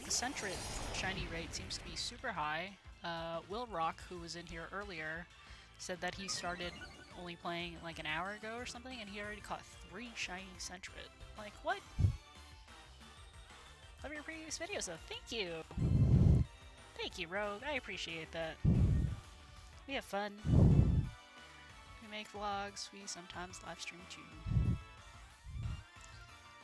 the Centret shiny rate seems to be super high. Will Rock, who was in here earlier, said that he started only playing like an hour ago or something, and he already caught 3 shiny Centret. Like, what? Love your previous videos though. Thank you! Thank you, Rogue. I appreciate that. We have fun. We make vlogs. We sometimes live stream too.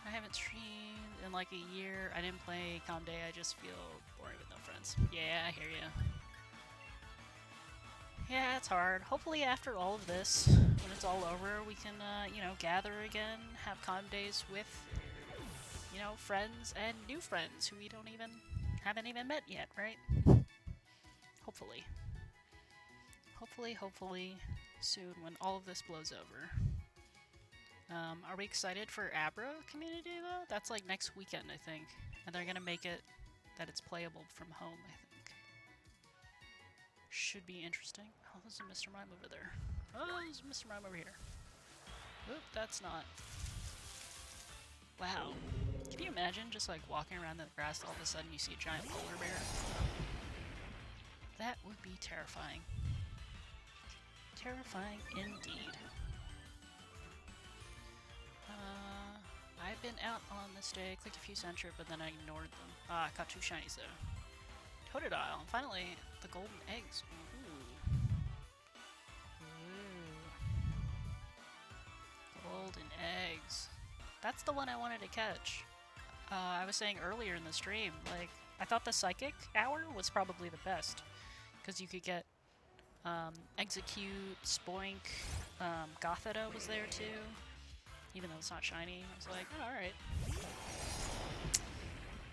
I haven't streamed in like a year. I didn't play Calm Day. I just feel boring with no friends. Yeah, I hear ya. Yeah, it's hard. Hopefully after all of this, when it's all over, we can, you know, gather again, have Calm Days with, you know, friends and new friends who we haven't even met yet, right? Hopefully. Hopefully soon when all of this blows over. Are we excited for Abra community though? That's like next weekend, I think. And they're gonna make it that it's playable from home, I think. Should be interesting. Oh, there's a Mr. Mime over there. Oh, there's a Mr. Mime over here. Oop, that's not. Wow. Can you imagine just like walking around the grass, all of a sudden you see a giant polar bear? That would be terrifying. Terrifying indeed. I've been out on this day, clicked a few Centret, but then I ignored them. I caught 2 shinies though. Totodile, and finally, the golden eggs. Ooh. Ooh. Golden eggs. That's the one I wanted to catch. I was saying earlier in the stream, like, I thought the Psychic Hour was probably the best, because you could get Execute, Spoink, Gothita was there too, even though it's not shiny. I was like, oh, alright.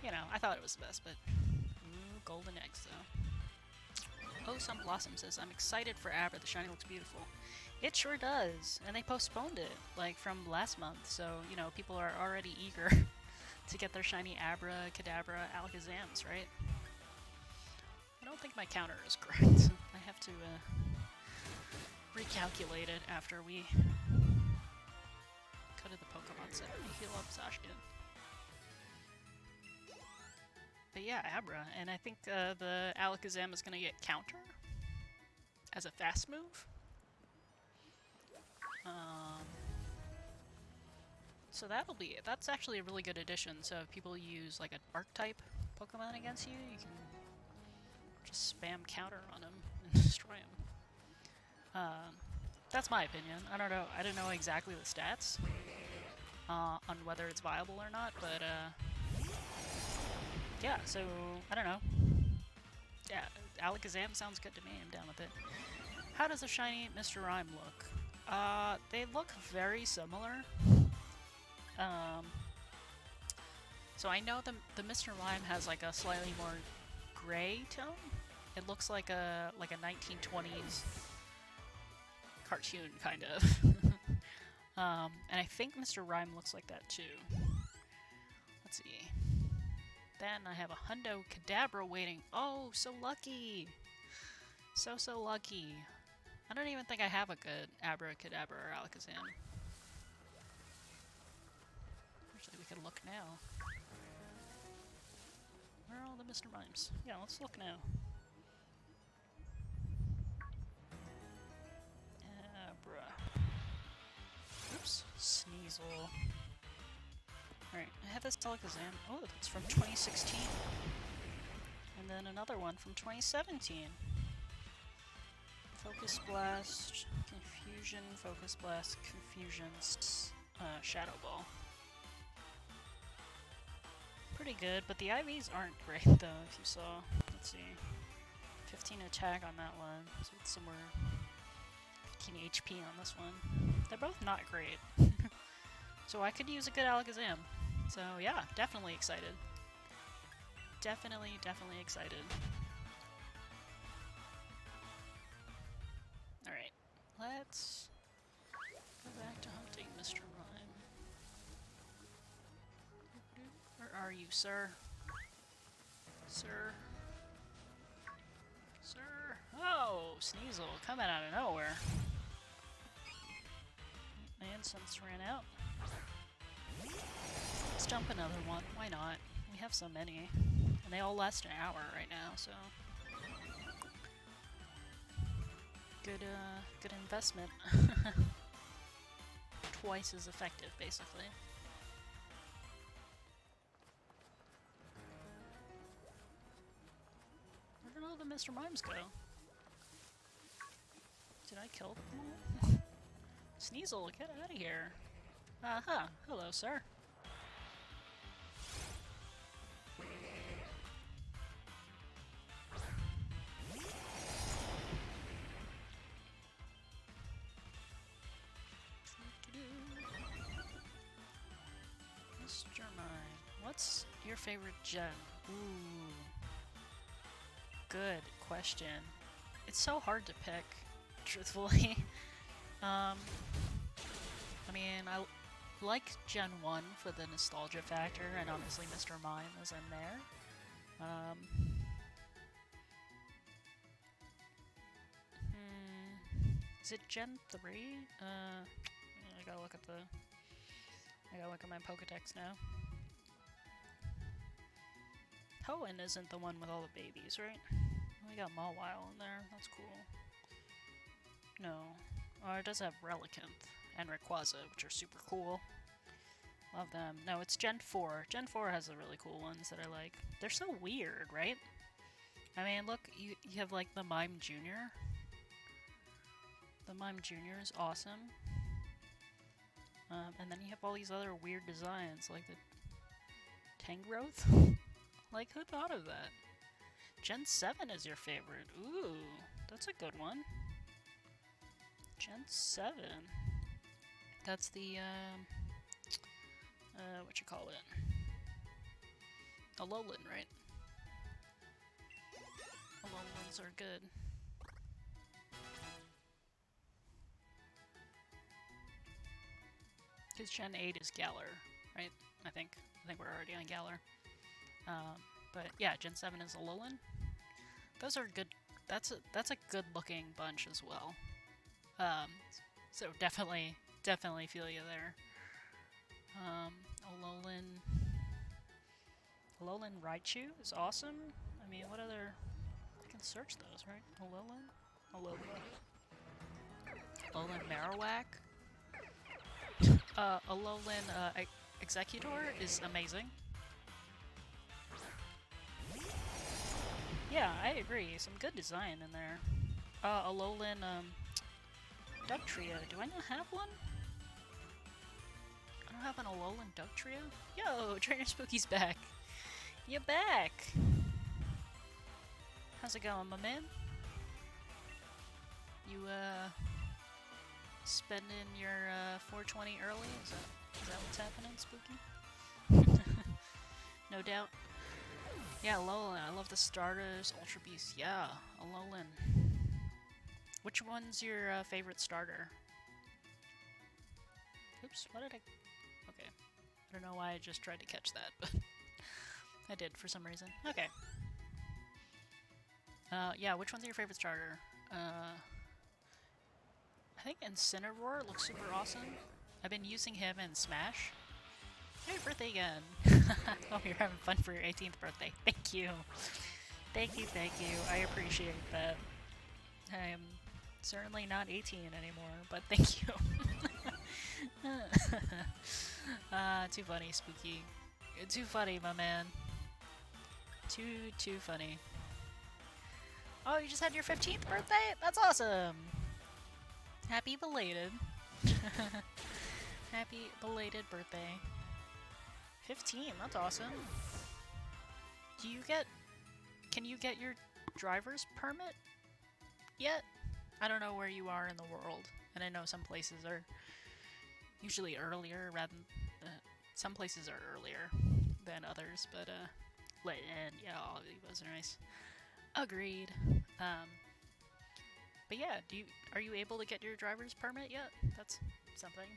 You know, I thought it was the best, but ooh, golden eggs though. Oh, Some Blossom says, I'm excited for Abra, the shiny looks beautiful. It sure does, and they postponed it, like, from last month, so, you know, people are already eager to get their shiny Abra, Kadabra, Alakazams, right? I don't think my counter is correct. I have to recalculate it after we go to the Pokemon Center to heal up Sashkin. But yeah, Abra, and I think the Alakazam is going to get counter as a fast move. So that's actually a really good addition. So if people use like an Arc-type Pokemon against you, you can just spam counter on them and destroy them. That's my opinion. I don't know. I don't know exactly the stats on whether it's viable or not, but yeah. So I don't know. Yeah, Alakazam sounds good to me. I'm down with it. How does a shiny Mr. Rime look? They look very similar. So I know the Mr. Rime has like a slightly more gray tone. It looks like a 1920s cartoon kind of. And I think Mr. Rime looks like that too. Let's see. Then I have a Hundo Kadabra waiting. Oh, so lucky! So lucky. I don't even think I have a good Abra, Kadabra, or Alakazam. Actually, we can look now. Where are all the Mr. Mimes? Yeah, let's look now. Abra. Oops. Sneasel. Alright, I have this Alakazam. Oh, that's from 2016. And then another one from 2017. Focus Blast, Confusion, Focus Blast, Confusion, Shadow Ball. Pretty good, but the IVs aren't great though, if you saw. Let's see. 15 attack on that one, so it's somewhere 15 HP on this one. They're both not great. So I could use a good Alakazam. So yeah, definitely excited. Definitely excited. Alright, let's go back to hunting Mr. Rime. Where are you, sir? Sir? Sir? Oh, Sneasel, coming out of nowhere. My incense ran out. Let's jump another one, why not? We have so many. And they all last an hour right now, so... Good investment. Twice as effective, basically. Where did all the Mr. Mimes go? Did I kill them all? Sneasel, get out of here. Aha, hello, sir. Mr. Mime, what's your favorite gen? Ooh. Good question. It's so hard to pick, truthfully. I mean, I like Gen 1 for the nostalgia factor, and obviously Mr. Mime is in there. Is it Gen 3? I gotta look at my Pokedex now. Hoenn isn't the one with all the babies, right? We got Mawile in there, that's cool. No. Oh, it does have Relicanth and Rayquaza, which are super cool. Love them. No, it's Gen 4. Gen 4 has the really cool ones that I like. They're so weird, right? I mean, look, you have like the Mime Jr. The Mime Jr. is awesome. And then you have all these other weird designs, like the Tangrowth? Like, who thought of that? Gen 7 is your favorite. Ooh, that's a good one. Gen 7. That's the, what you call it? Alolan, right? Alolans are good. Because Gen 8 is Galar, right? I think we're already on Galar. But yeah, Gen 7 is Alolan. Those are good. That's a good looking bunch as well. So definitely feel you there. Alolan Raichu is awesome. I mean, what other? I can search those, right? Alolan Marowak. Alolan Executor is amazing. Yeah, I agree. Some good design in there. Alolan Dugtrio. Do I not have one? I don't have an Alolan Dugtrio? Yo, Trainer Spooky's back. You're back! How's it going, my man? You, spending your, 420 early? Is that what's happening, Spooky? No doubt. Yeah, Alolan. I love the starters. Ultra Beast. Yeah, Alolan. Which one's your favorite starter? Oops, what did I... Okay. I don't know why I just tried to catch that, but I did for some reason. Okay. Yeah, which one's your favorite starter? I think Incineroar looks super awesome. I've been using him in Smash. Happy birthday again! Hope you're having fun for your 18th birthday. Thank you! Thank you. I appreciate that. I am certainly not 18 anymore, but thank you. Too funny, Spooky. Too funny, my man. Too funny. Oh, you just had your 15th birthday? That's awesome! Happy belated. Happy belated birthday. 15, that's awesome. Can you get your driver's permit yet? I don't know where you are in the world, and I know some places are usually earlier some places are earlier than others, but yeah, all of those are nice. Agreed. But yeah, are you able to get your driver's permit yet? That's something.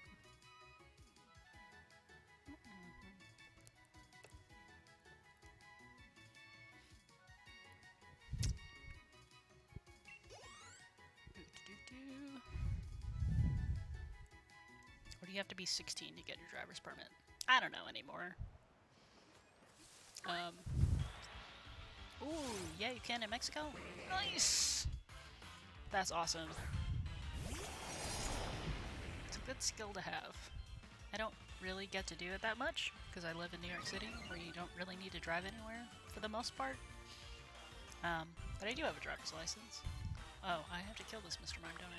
Or do you have to be 16 to get your driver's permit? I don't know anymore. Ooh, yeah, you can in Mexico? Nice! That's awesome. It's a good skill to have. I don't really get to do it that much, because I live in New York City, where you don't really need to drive anywhere, for the most part. But I do have a driver's license. Oh, I have to kill this Mr. Mime, don't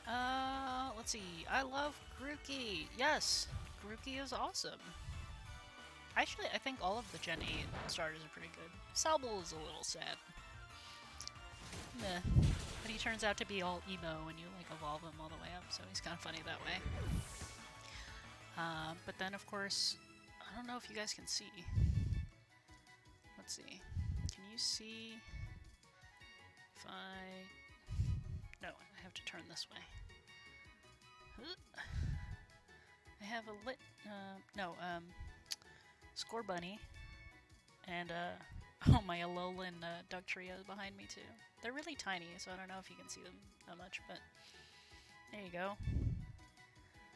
I? Let's see. I love Grookey! Yes! Grookey is awesome. Actually, I think all of the Gen 8 starters are pretty good. Sobble is a little sad. Meh. But he turns out to be all emo when you, like, evolve him all the way up, so he's kind of funny that way. But then, of course, I don't know if you guys can see. Let's see. Can you see if No, I have to turn this way. I have a Score Bunny, and oh, my Alolan Dugtrio is behind me too. They're really tiny, so I don't know if you can see them that much, but there you go.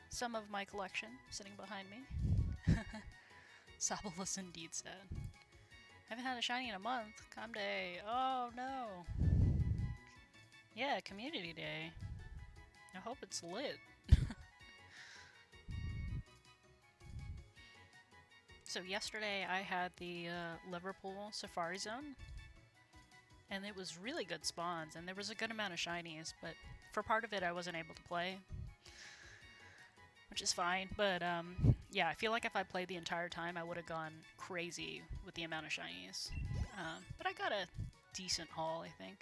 Some of my collection sitting behind me. Sobble is indeed sad. I haven't had a shiny in a month. Calm day. Oh no. Yeah, Community Day. I hope it's lit. So yesterday I had the Liverpool Safari Zone, and it was really good spawns, and there was a good amount of shinies, but for part of it I wasn't able to play, which is fine. But yeah, I feel like if I played the entire time, I would have gone crazy with the amount of shinies. But I got a decent haul, I think.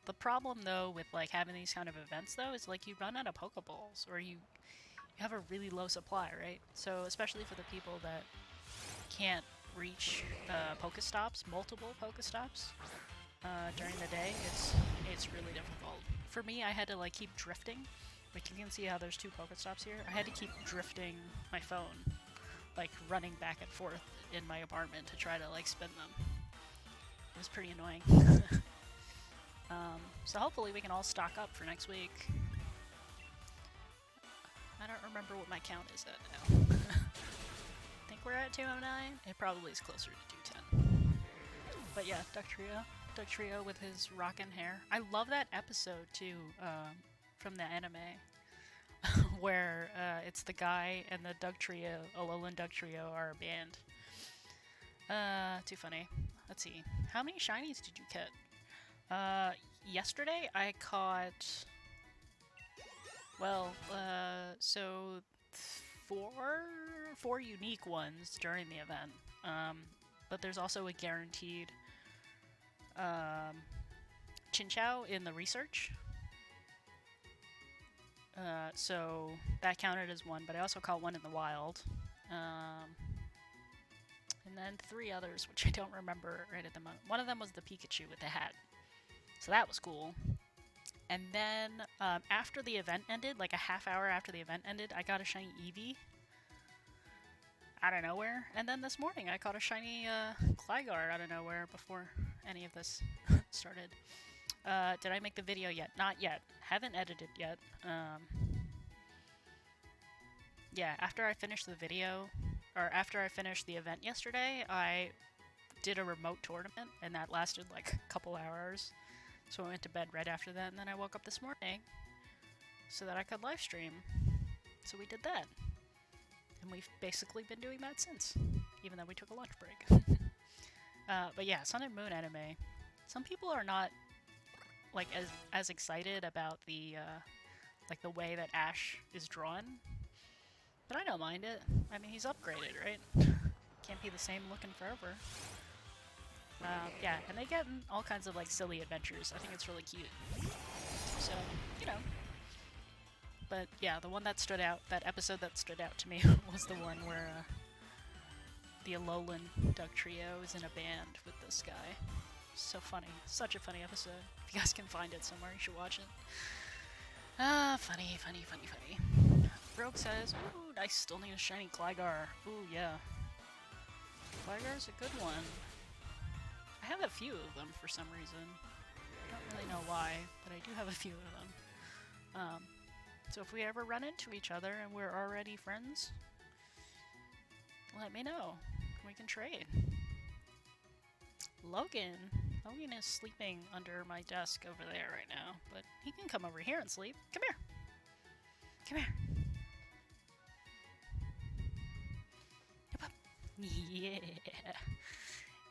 The problem, though, with like having these kind of events, though, is like you run out of Pokeballs, or you have a really low supply, right? So especially for the people that can't reach Pokestops, multiple Pokestops during the day, it's really difficult. For me, I had to like keep drifting. Like you can see how there's 2 Pokestops here. I had to keep drifting my phone, like running back and forth in my apartment to try to like spin them. It was pretty annoying. So hopefully we can all stock up for next week. I don't remember what my count is at now. I think we're at 209. It probably is closer to 210. But yeah, Doug Trio with his rockin' hair. I love that episode too, from the anime, where it's the guy and the Doug Trio, Alolan Doug Trio, are a band. Too funny. Let's see. How many shinies did you get? Yesterday I caught, well, so four unique ones during the event. But there's also a guaranteed Chinchou in the research. So that counted as one, but I also caught one in the wild. And then 3 others, which I don't remember right at the moment. One of them was the Pikachu with the hat. So that was cool. And then after the event ended, like a half hour after the event ended, I got a shiny Eevee out of nowhere. And then this morning I caught a shiny Gligar out of nowhere before any of this started. Did I make the video yet? Not yet. Haven't edited yet. Yeah, after I finished the video, or after I finished the event yesterday, I did a remote tournament, and that lasted like a couple hours. So I went to bed right after that, and then I woke up this morning so that I could live stream. So we did that. And we've basically been doing that since, even though we took a lunch break. But yeah, Sun and Moon anime. Some people are not like as excited about the like the way that Ash is drawn, but I don't mind it. I mean, he's upgraded, right? Can't be the same looking forever. Yeah, and they get in all kinds of like silly adventures. I think it's really cute. So, you know. But yeah, the one that stood out, that episode that stood out to me was the one where the Alolan Doug Trio is in a band with this guy. So funny. Such a funny episode. If you guys can find it somewhere, you should watch it. Funny. Rogue says, ooh, I still need a shiny Gligar. Ooh, yeah. Gligar's a good one. I have a few of them for some reason. I don't really know why, but I do have a few of them. So if we ever run into each other and we're already friends, let me know. We can trade. Logan is sleeping under my desk over there right now, but he can come over here and sleep. Come here. Come here. Hip up. Yeah.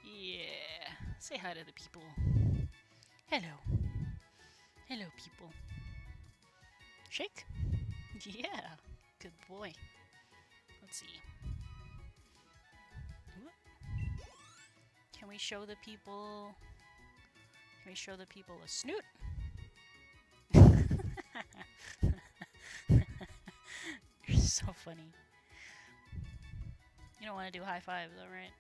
Yeah. Say hi to the people. Hello. Hello, people. Shake? Yeah. Good boy. Let's see. Can we show the people... Can we show the people a snoot? You're so funny. You don't want to do high five though, right?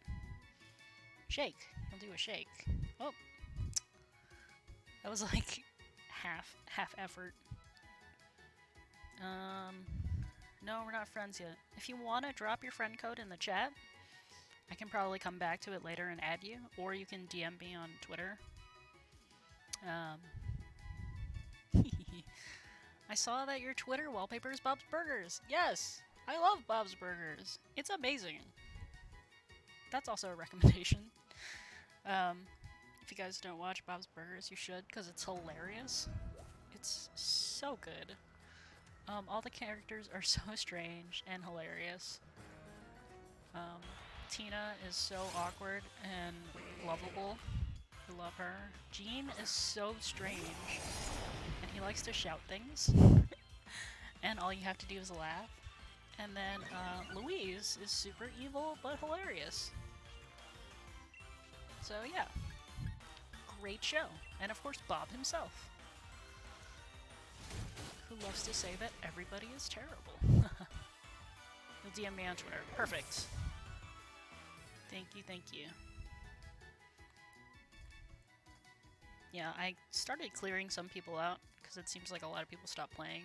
Shake. I'll do a shake. Oh. That was like half effort. No, we're not friends yet. If you want to drop your friend code in the chat, I can probably come back to it later and add you, or you can DM me on Twitter. I saw that your Twitter wallpaper is Bob's Burgers. Yes, I love Bob's Burgers. It's amazing. That's also a recommendation. If you guys don't watch Bob's Burgers, you should, because it's hilarious. It's so good. All the characters are so strange and hilarious. Tina is so awkward and lovable. I love her. Gene is so strange, and he likes to shout things. And all you have to do is laugh. And then Louise is super evil but hilarious. So yeah, great show. And of course Bob himself, who loves to say that everybody is terrible. You'll DM me on Twitter. Perfect. Thank you, thank you. Yeah, I started clearing some people out because it seems like a lot of people stopped playing.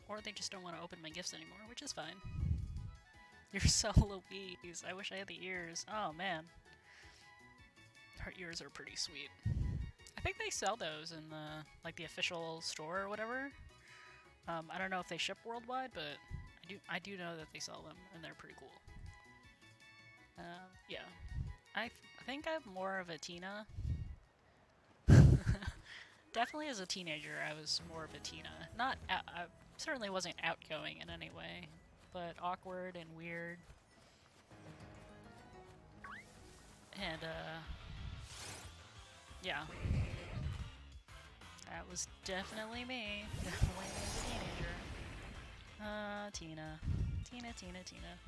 Or they just don't want to open my gifts anymore, which is fine. You're so Louise. I wish I had the ears. Oh man. Her ears are pretty sweet. I think they sell those in the like the official store or whatever. I don't know if they ship worldwide, but I do know that they sell them and they're pretty cool. Yeah. I think I'm more of a Tina. Definitely as a teenager, I was more of a Tina. I certainly wasn't outgoing in any way, but awkward and weird. And, yeah. That was definitely me. Definitely as a teenager. Tina. Tina.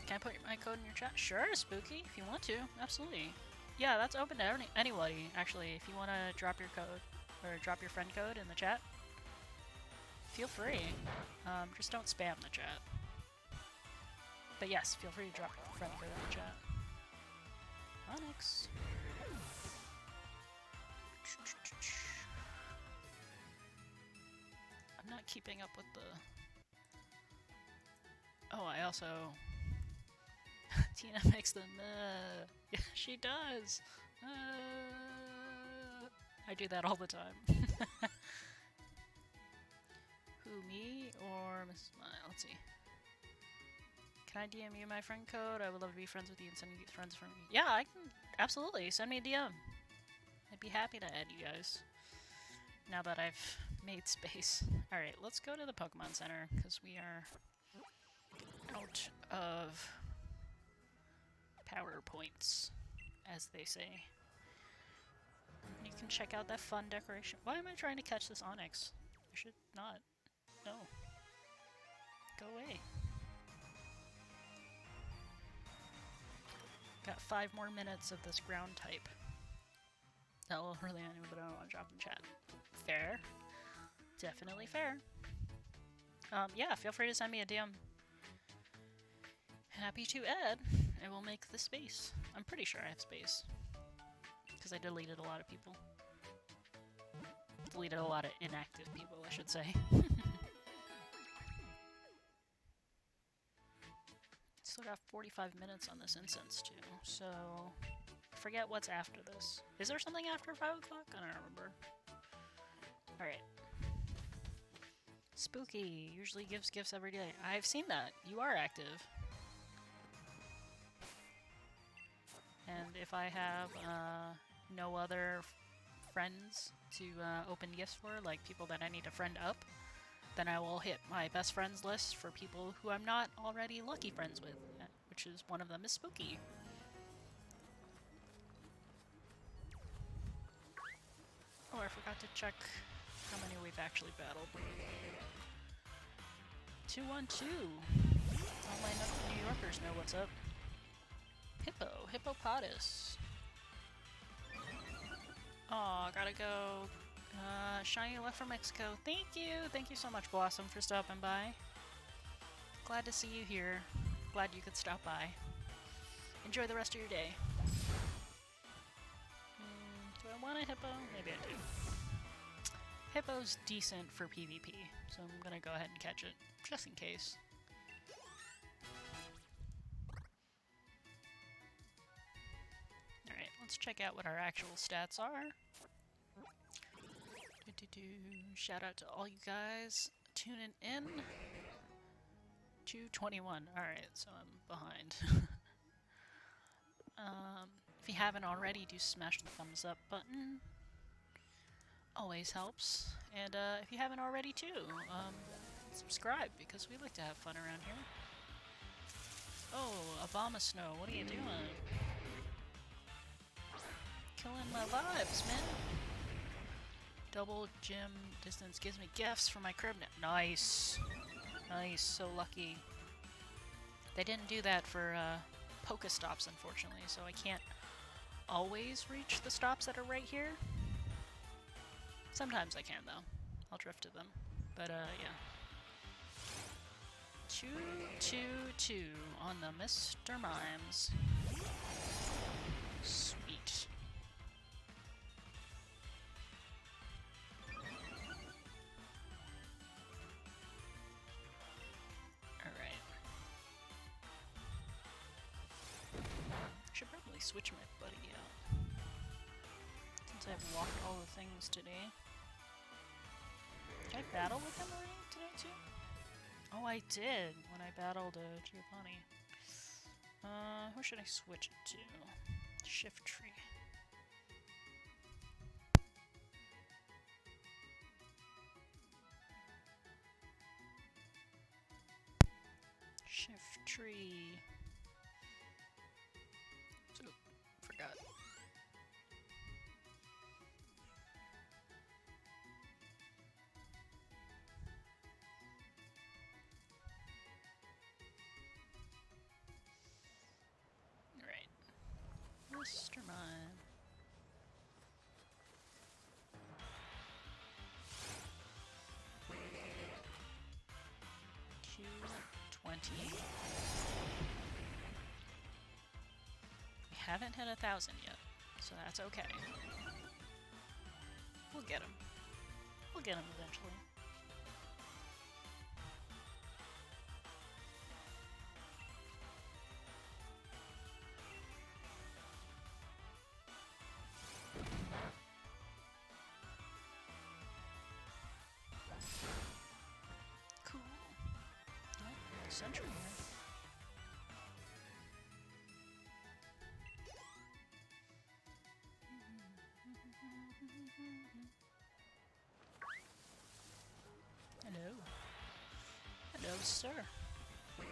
Can I put my code in your chat? Sure, Spooky, if you want to. Absolutely. Yeah, that's open to anybody, actually. If you want to drop your code, or drop your friend code in the chat, feel free. Just don't spam the chat. But yes, feel free to drop your friend code in the chat. Onyx. I'm not keeping up with the... Oh, I also... Tina makes them, yeah, she does! I do that all the time. Who, me or Mrs. Let's see. Can I DM you my friend code? I would love to be friends with you and send you friends from me. Yeah, I can, absolutely, send me a DM. I'd be happy to add you guys. Now that I've made space. Alright, let's go to the Pokemon Center, because we are out of power points, as they say. You can check out that fun decoration. Why am I trying to catch this Onyx? I should not. No. Go away. Got 5 more minutes of this ground type. That will really annoy, but I don't want to drop in chat. Fair. Definitely fair. Yeah, feel free to send me a DM. Happy to add. I will make the space. I'm pretty sure I have space. Because I deleted a lot of people. Deleted a lot of inactive people, I should say. Still got 45 minutes on this instance, too. So, forget what's after this. Is there something after 5 o'clock? I don't remember. Alright. Spooky usually gives gifts every day. I've seen that. You are active. And if I have no other friends to open gifts for, like people that I need to friend up, then I will hit my best friends list for people who I'm not already lucky friends with, which is one of them is Spooky. Oh, I forgot to check how many we've actually battled. 212. All my New Yorkers know what's up. Hippopotamus. Aw, gotta go. Shiny left from Mexico. Thank you so much, Blossom, for stopping by. Glad to see you here. Glad you could stop by. Enjoy the rest of your day. Do I want a hippo? Maybe I do. Hippo's decent for PvP, so I'm gonna go ahead and catch it, just in case. Alright, let's check out what our actual stats are. Shout out to all you guys tuning in. 221. Alright, so I'm behind. If you haven't already, do smash the thumbs up button. Always helps. And if you haven't already too, subscribe, because we like to have fun around here. Oh, Obama Snow, what are you doing? Killing my vibes, man. Double gym distance gives me gifts for my crib now. Nice. Nice, so lucky. They didn't do that for Pokestops, unfortunately, so I can't always reach the stops that are right here. Sometimes I can, though. I'll drift to them. But, yeah. 2-2-2 on the Mr. Mimes. Sweet. Alright. Should probably switch my buddy out. Since I've walked all the things today. Did I battle with him already today, too? Oh, I did, when I battled Giovanni. Who should I switch it to? Shift tree. Shift tree. So, forgot. Mr. Mime. 220. We haven't hit 1,000 yet, so that's okay. We'll get him. We'll get him eventually. Century here. Hello. Hello, sir. I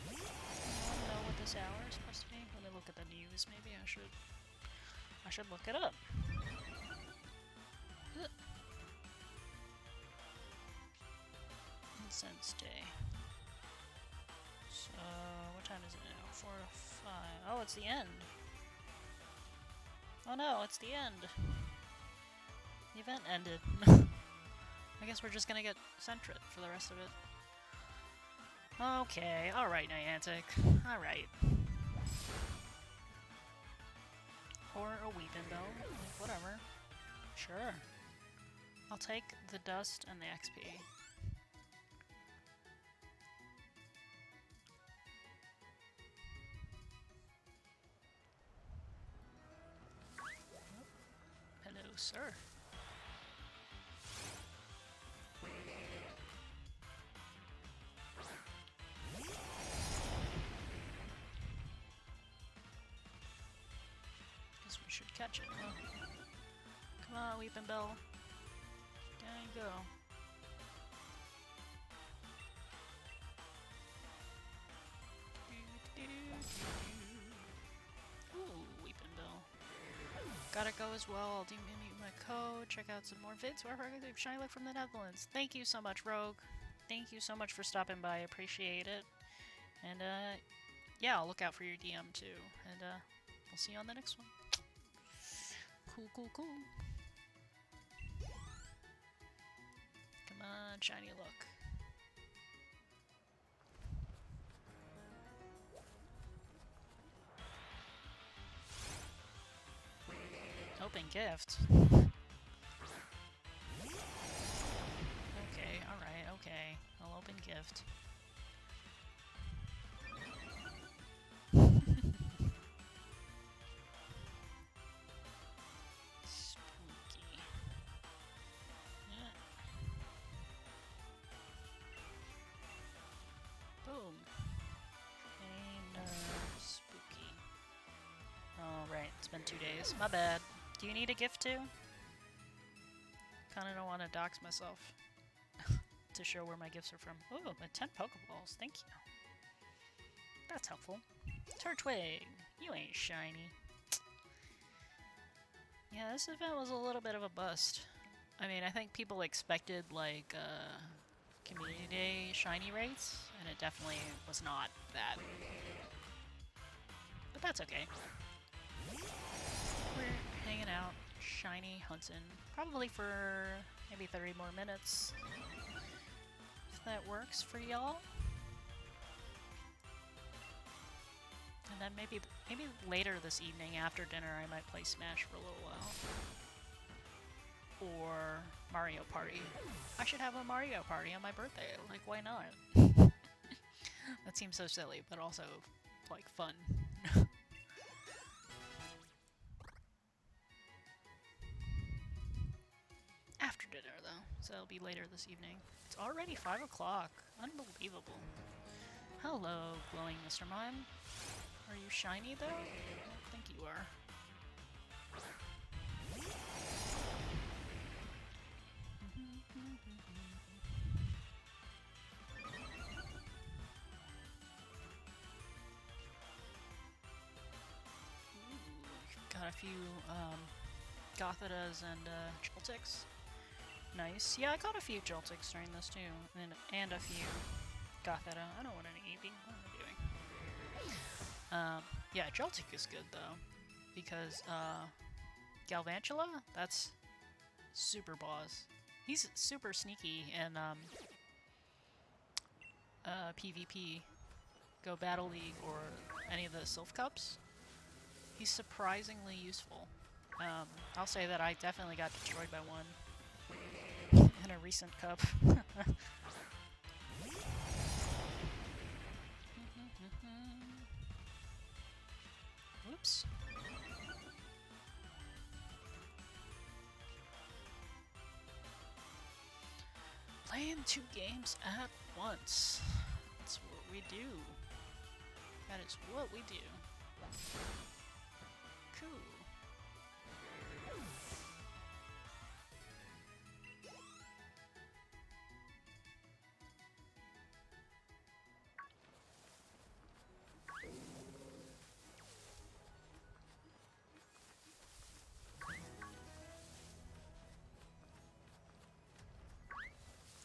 don't know what this hour is supposed to be. Let me look at the news. Maybe I should look it up. Incense Day. So, what time is it now? 4 to 5. Oh, it's the end. Oh no, it's the end. The event ended. I guess we're just gonna get Centret for the rest of it. Okay, alright, Niantic. Alright. Or a Weepinbell. Whatever. Sure. I'll take the dust and the XP. Hello, sir. Guess we should catch it, huh? Come on, Weepinbell. There you go. Ooh, Weepinbell. Gotta go as well. I'll mute my code. Check out some more vids. Shiny Look from the Netherlands. Thank you so much, Rogue. Thank you so much for stopping by. I appreciate it. And, yeah, I'll look out for your DM, too. And, we'll see you on the next one. Cool, cool, cool. Come on, Shiny Look. Open gift. Okay, alright, okay. I'll open gift. Spooky. Yeah. Boom. And, spooky. Oh, right. It's been 2 days. My bad. Do you need a gift too? Kinda don't want to dox myself to show where my gifts are from. Ooh, 10 Pokeballs. Thank you. That's helpful. Turtwig, you ain't shiny. Yeah, this event was a little bit of a bust. I mean, I think people expected, like, Community Day shiny rates, and it definitely was not that. But that's okay. We're hanging out, shiny hunting, probably for maybe 30 more minutes, if that works for y'all. And then maybe later this evening after dinner I might play Smash for a little while. Or Mario Party. I should have a Mario Party on my birthday, like why not? That seems so silly, but also, like, fun. After dinner, though, so it'll be later this evening. It's already 5 o'clock. Unbelievable. Hello, glowing Mr. Mime. Are you shiny, though? I don't think you are. Got a few Gothedas and Joltix. Nice. Yeah, I got a few Joltix during this too, and a few Gotheta. I don't want any EV. What am I doing? Yeah, Joltik is good though, because Galvantula, that's super boss. He's super sneaky in PvP, Go Battle League, or any of the Sylph Cups. He's surprisingly useful. I'll say that I definitely got destroyed by one in a recent cup. Whoops. Playing 2 games at once. That's what we do. That is what we do. Cool.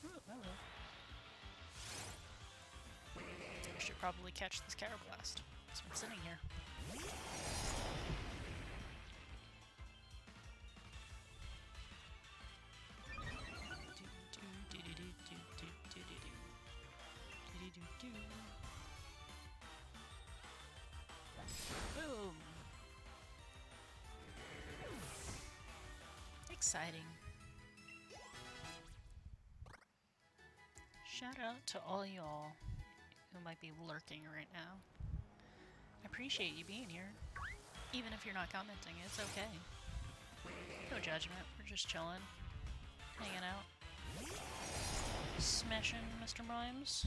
Ooh, hello. I should probably catch this Carablast. It's been sitting here. Boom! Exciting. Shout out to all y'all who might be lurking right now. I appreciate you being here. Even if you're not commenting, it's okay. No judgment, we're just chilling. Hanging out. Smashing Mr. Mimes.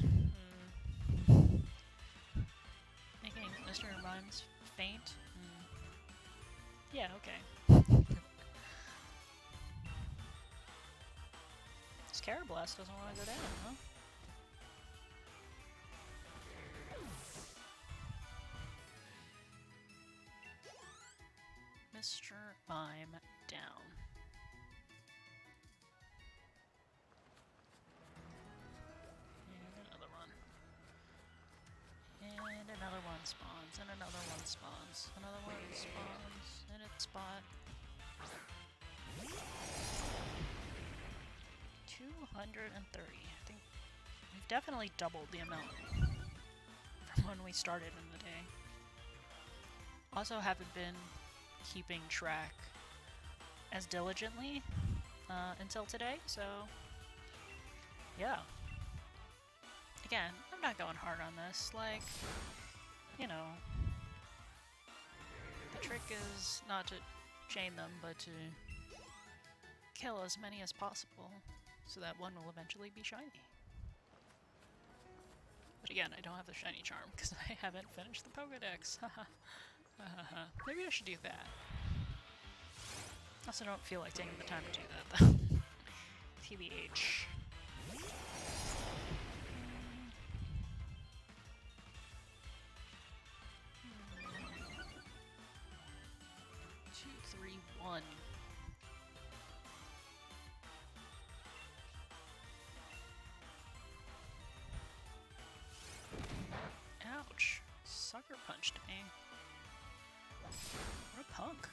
Making Mr. Mimes faint. Yeah, okay. This Carablast doesn't want to go down, huh? Mr. Mime down. And another one. And another one spawns. And another one spawns. Another one spawns in its spot. 230. I think we've definitely doubled the amount from when we started in the day. Also haven't been keeping track as diligently until today, so yeah. Again, I'm not going hard on this, like, you know, the trick is not to chain them, but to kill as many as possible, so that one will eventually be shiny. But again, I don't have the shiny charm, because I haven't finished the Pokédex. Maybe I should do that. Also don't feel like taking the time to do that, though. TBH. 2, 3, 1. punched me. What a punk.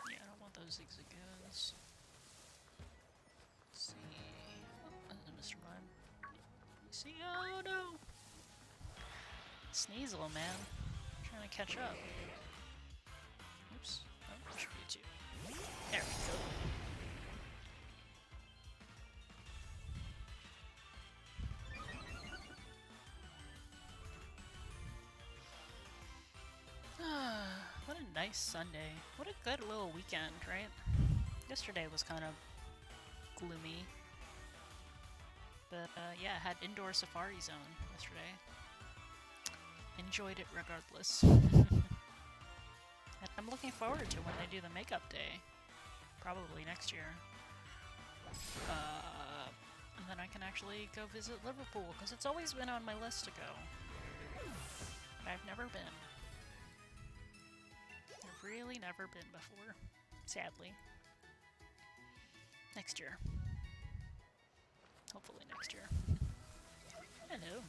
Yeah, I don't want those zigzagoons. Let's see. Oh, Mr. Mime. See, oh no! Sneasel, man. I'm trying to catch up. Oops. Oh, there should be two. There we go. What a nice Sunday. What a good little weekend, right? Yesterday was kind of gloomy. But yeah, I had indoor safari zone yesterday. Enjoyed it regardless. And I'm looking forward to when they do the makeup day. Probably next year. And then I can actually go visit Liverpool, because it's always been on my list to go. But I've never been. I've really never been before. Sadly. Next year. Hopefully next year. Hello.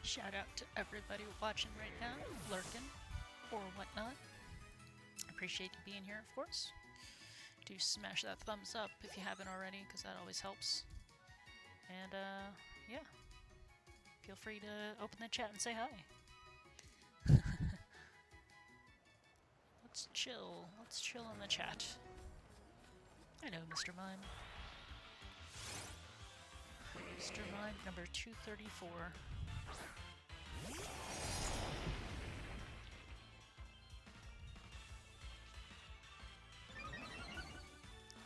Shout out to everybody watching right now, lurking, or whatnot. Appreciate you being here, of course. Do smash that thumbs up if you haven't already, because that always helps. And, yeah. Feel free to open the chat and say hi. Let's chill. Let's chill in the chat. I know, Mr. Mime. Mr. Mime, number 234.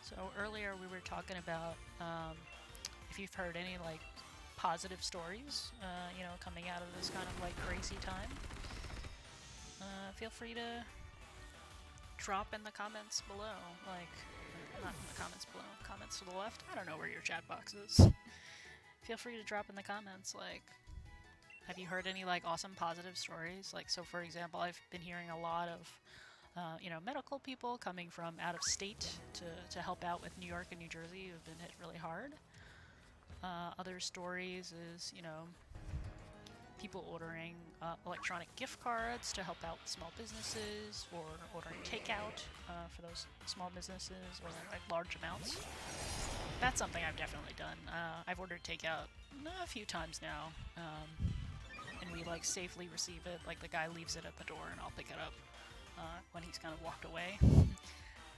So earlier we were talking about if you've heard any like positive stories, you know, coming out of this kind of like crazy time. Feel free to drop in the comments below, like not in the comments below, comments to the left. I don't know where your chat box is. Feel free to drop in the comments, like, have you heard any like awesome positive stories? Like, so for example, I've been hearing a lot of you know, medical people coming from out of state to help out with New York and New Jersey who've been hit really hard. Other stories is, you know, people ordering electronic gift cards to help out small businesses, or ordering takeout for those small businesses, or like large amounts. That's something I've definitely done. I've ordered takeout a few times now, and we like safely receive it. Like the guy leaves it at the door and I'll pick it up when he's kind of walked away.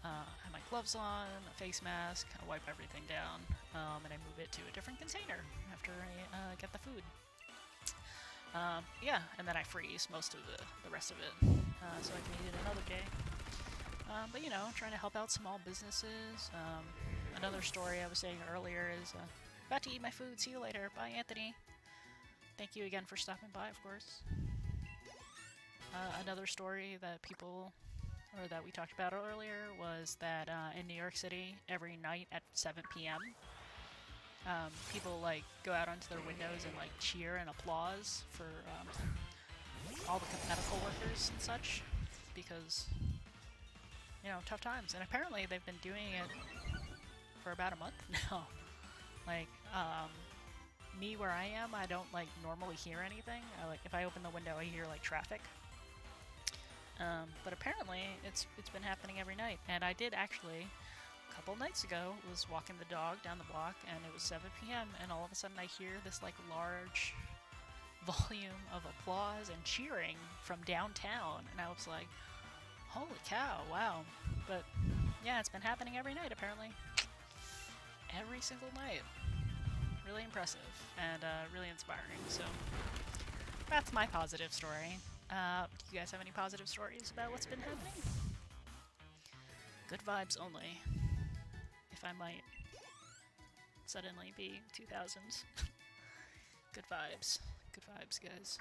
I have my gloves on, a face mask, I wipe everything down, and I move it to a different container after I get the food. Yeah, and then I freeze most of the rest of it, so I can eat it another day. But you know, trying to help out small businesses. Another story I was saying earlier is, about to eat my food, see you later, bye Anthony. Thank you again for stopping by, of course. Another story that people, or that we talked about earlier, was that in New York City, every night at 7 p.m., people like go out onto their windows and like cheer and applause for all the medical workers and such, because, you know, tough times. And apparently they've been doing it for about a month now. Like, me where I am, I don't like normally hear anything. Like if I open the window, I hear like traffic. But apparently it's been happening every night. And I did actually, a couple nights ago, was walking the dog down the block, and it was 7 p.m. and all of a sudden I hear this like large volume of applause and cheering from downtown, and I was like, holy cow, wow. But yeah, it's been happening every night apparently. Every single night. Really impressive and really inspiring. So that's my positive story. Do you guys have any positive stories about what's been happening? Good vibes only, if I might. suddenly be 2000s. Good vibes. Good vibes, guys.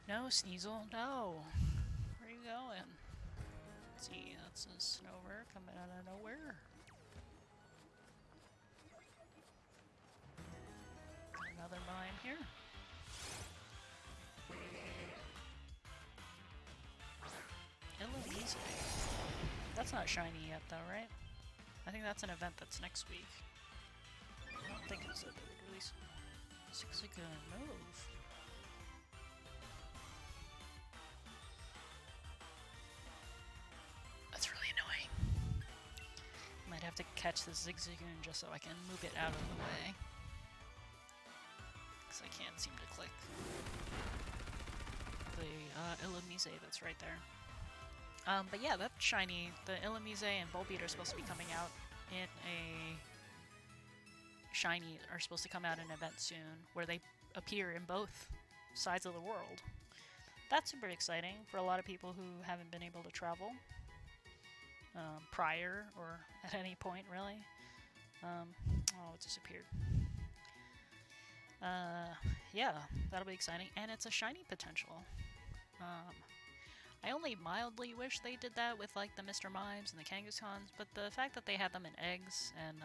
No, Sneasel, no. Where are you going? Let's see, that's a Snover coming out of nowhere. Another mine here. Eloise. That's not shiny yet though, right? I think that's an event that's next week. I don't think it said they would release. Looks like a move. That's really annoying. Might have to catch the Zigzagoon just so I can move it out of the way. Because I can't seem to click the Illumise that's right there. But yeah, that's shiny. The Illumise and Volbeat are supposed to be coming out in a shiny, are supposed to come out in an event soon where they appear in both sides of the world. That's super exciting for a lot of people who haven't been able to travel prior or at any point really. Oh, it disappeared. Yeah, that'll be exciting, and it's a shiny potential. I only mildly wish they did that with like the Mr. Mimes and the Kangaskhan's, but the fact that they had them in eggs and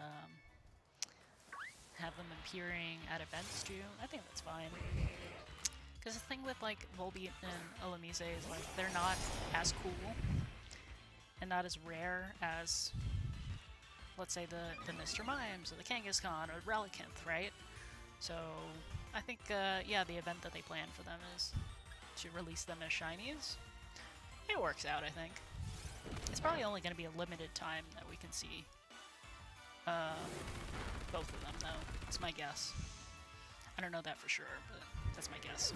have them appearing at events too, I think that's fine. Because the thing with like Volbeat and Illumise is like they're not as cool and not as rare as, let's say, the Mr. Mimes or the Kangaskhan or Relicanth, right? So I think yeah, the event that they plan for them is to release them as shinies. It works out, I think. It's probably only going to be a limited time that we can see both of them, though. That's my guess. I don't know that for sure, but that's my guess.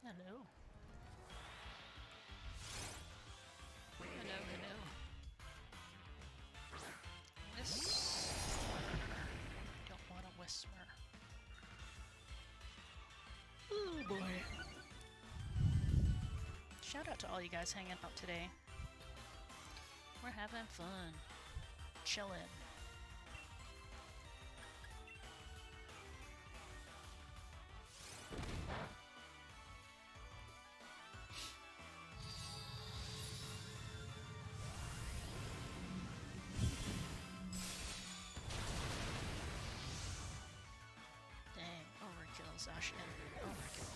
Hello. Hello, hello. Don't want to whisper. Oh boy. Shout out to all you guys hanging out today. We're having fun. Chillin'. Dang, overkill, Zashin. Overkill.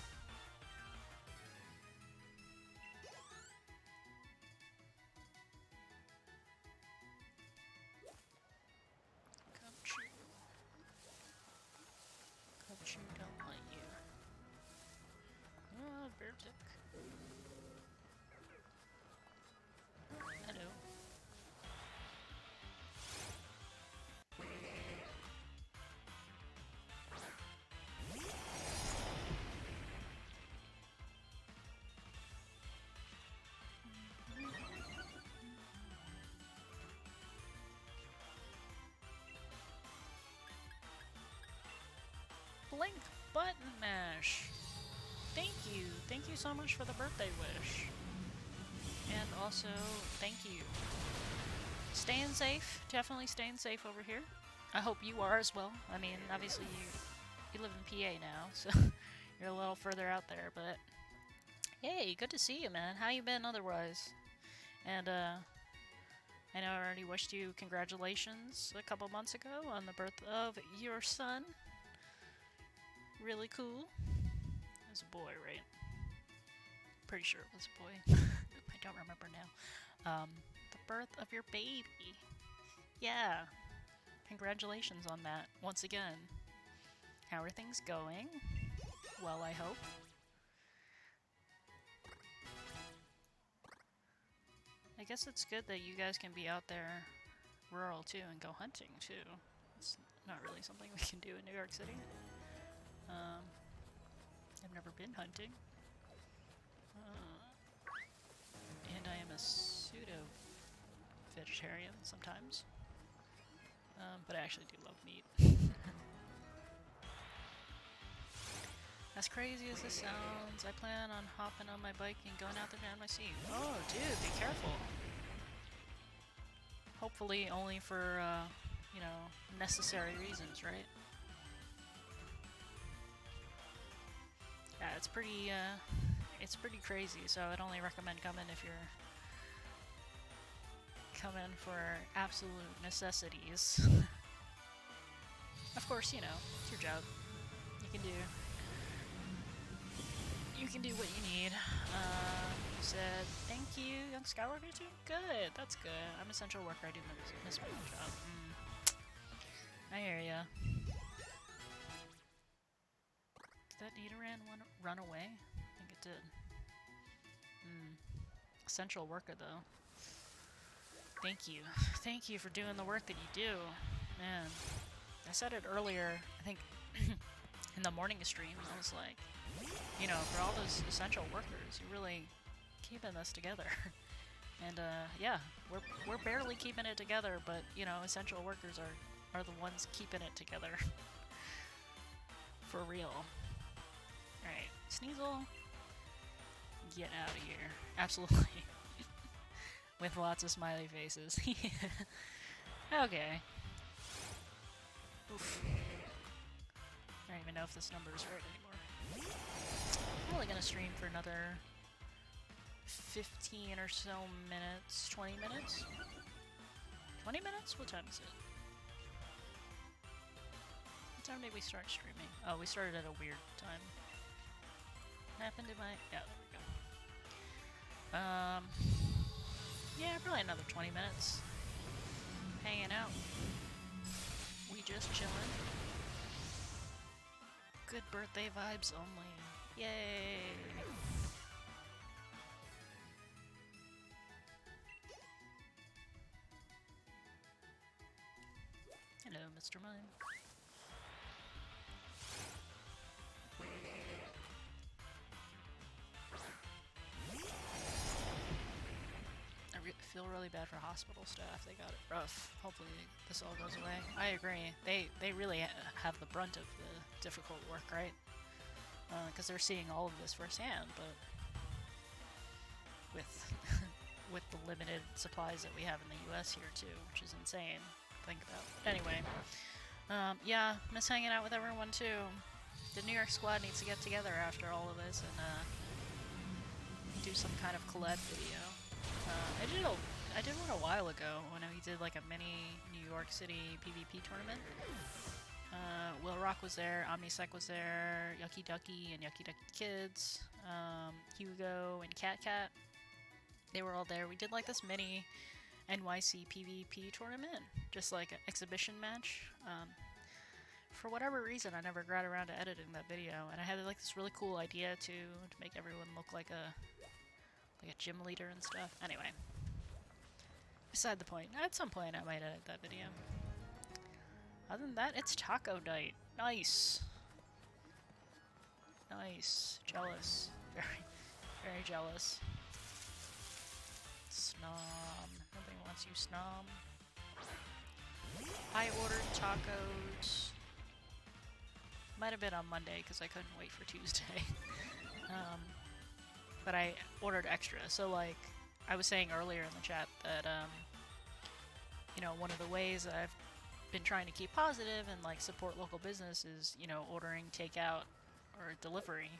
Coach, don't let you. Oh, Bertic. Hello. Blink button mash. Thank you. Thank you so much for the birthday wish. And also, thank you. Staying safe. Definitely staying safe over here. I hope you are as well. I mean, obviously you live in PA now, so you're a little further out there, but hey, good to see you, man. How you been otherwise? And I know I already wished you congratulations a couple months ago on the birth of your son. Really cool. It was a boy, right? Pretty sure it was a boy. I don't remember now. The birth of your baby. Yeah. Congratulations on that, once again. How are things going? Well, I hope. I guess it's good that you guys can be out there rural too and go hunting too. It's not really something we can do in New York City. I've never been hunting. And I am a pseudo-vegetarian sometimes. But I actually do love meat. As crazy as this sounds, I plan on hopping on my bike and going out there to NYC. Oh, dude, be careful. Hopefully only for, you know, necessary reasons, right? Yeah, it's pretty crazy, so I'd only recommend coming if you're coming for absolute necessities. Of course, you know, it's your job. You can do what you need. You said, thank you, young Skywalker too? Good, that's good. I'm an essential worker, I do miss my job. I hear ya. Did that Nidoran run away? I think it did. Essential worker though. Thank you. Thank you for doing the work that you do. Man, I said it earlier, I think, in the morning stream. I was like, you know, for all those essential workers, you're really keeping this together. And yeah, we're barely keeping it together, but you know, essential workers are the ones keeping it together. For real. Alright, Sneasel, get out of here. Absolutely. With lots of smiley faces. Okay. Oof. I don't even know if this number is right anymore. I'm only gonna stream for another 15 or so minutes. 20 minutes? 20 minutes? What time is it? What time did we start streaming? Oh, we started at a weird time. What happened to my... Yeah, there we go. Yeah, probably another 20 minutes. Hanging out. We just chillin'. Good birthday vibes only. Yay! Hello, Mr. Mime. I feel really bad for hospital staff. They got it rough. Hopefully this all goes away. I agree. They really have the brunt of the difficult work, right? Because they're seeing all of this firsthand, but with with the limited supplies that we have in the U.S. here too, which is insane to think about. But anyway, yeah, miss hanging out with everyone too. The New York squad needs to get together after all of this and do some kind of collab video. I did one a while ago when we did like a mini New York City PvP tournament. Will Rock was there, Omnisec was there, Yucky Ducky and Yucky Ducky Kids, Hugo and Cat Cat. They were all there. We did like this mini NYC PvP tournament, just like an exhibition match. For whatever reason, I never got around to editing that video, and I had like this really cool idea to make everyone look like a gym leader and stuff. Anyway, beside the point. At some point, I might edit that video. Other than that, it's taco night. Nice. Nice. Jealous. Very, very jealous. Snom. Nobody wants you, Snom. I ordered tacos. Might have been on Monday because I couldn't wait for Tuesday. But I ordered extra. So like I was saying earlier in the chat that you know, one of the ways that I've been trying to keep positive and like support local business is, you know, ordering takeout or delivery.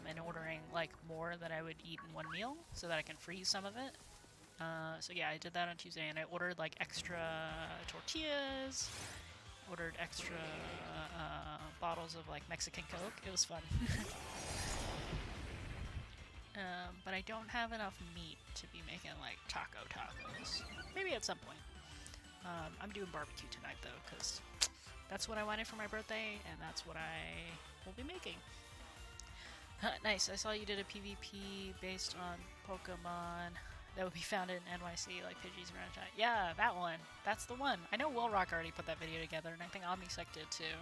And ordering like more than I would eat in one meal so that I can freeze some of it. So yeah, I did that on Tuesday and I ordered like extra tortillas, ordered extra bottles of like Mexican Coke. It was fun. But I don't have enough meat to be making like tacos. Maybe at some point. I'm doing barbecue tonight though, because that's what I wanted for my birthday and that's what I will be making. Nice, I saw you did a PvP based on Pokémon that would be found in NYC, like Pidgeys around chat. Yeah, that one. That's the one. I know Will Rock already put that video together, and I think Omnisec did too.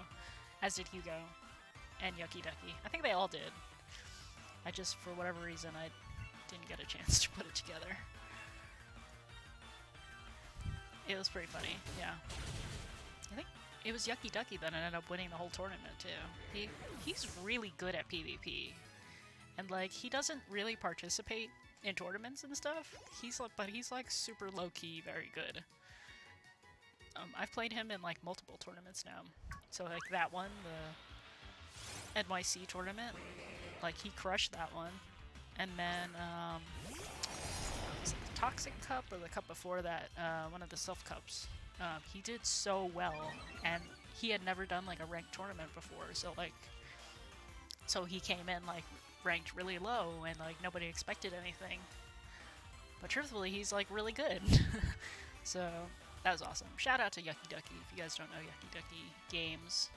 As did Hugo. And Yucky Ducky. I think they all did. I just, for whatever reason, I didn't get a chance to put it together. It was pretty funny, yeah. I think it was Yucky Ducky that ended up winning the whole tournament too. He's really good at PvP, and like he doesn't really participate in tournaments and stuff. But he's like super low key, very good. I've played him in like multiple tournaments now. So like that one, the NYC tournament, like he crushed that one, and then was it the Toxic Cup or the cup before that? One of the Self Cups. He did so well, and he had never done like a ranked tournament before, so he came in like ranked really low, and like nobody expected anything. But truthfully, he's like really good. So that was awesome. Shout out to Yucky Ducky. If you guys don't know Yucky Ducky Games,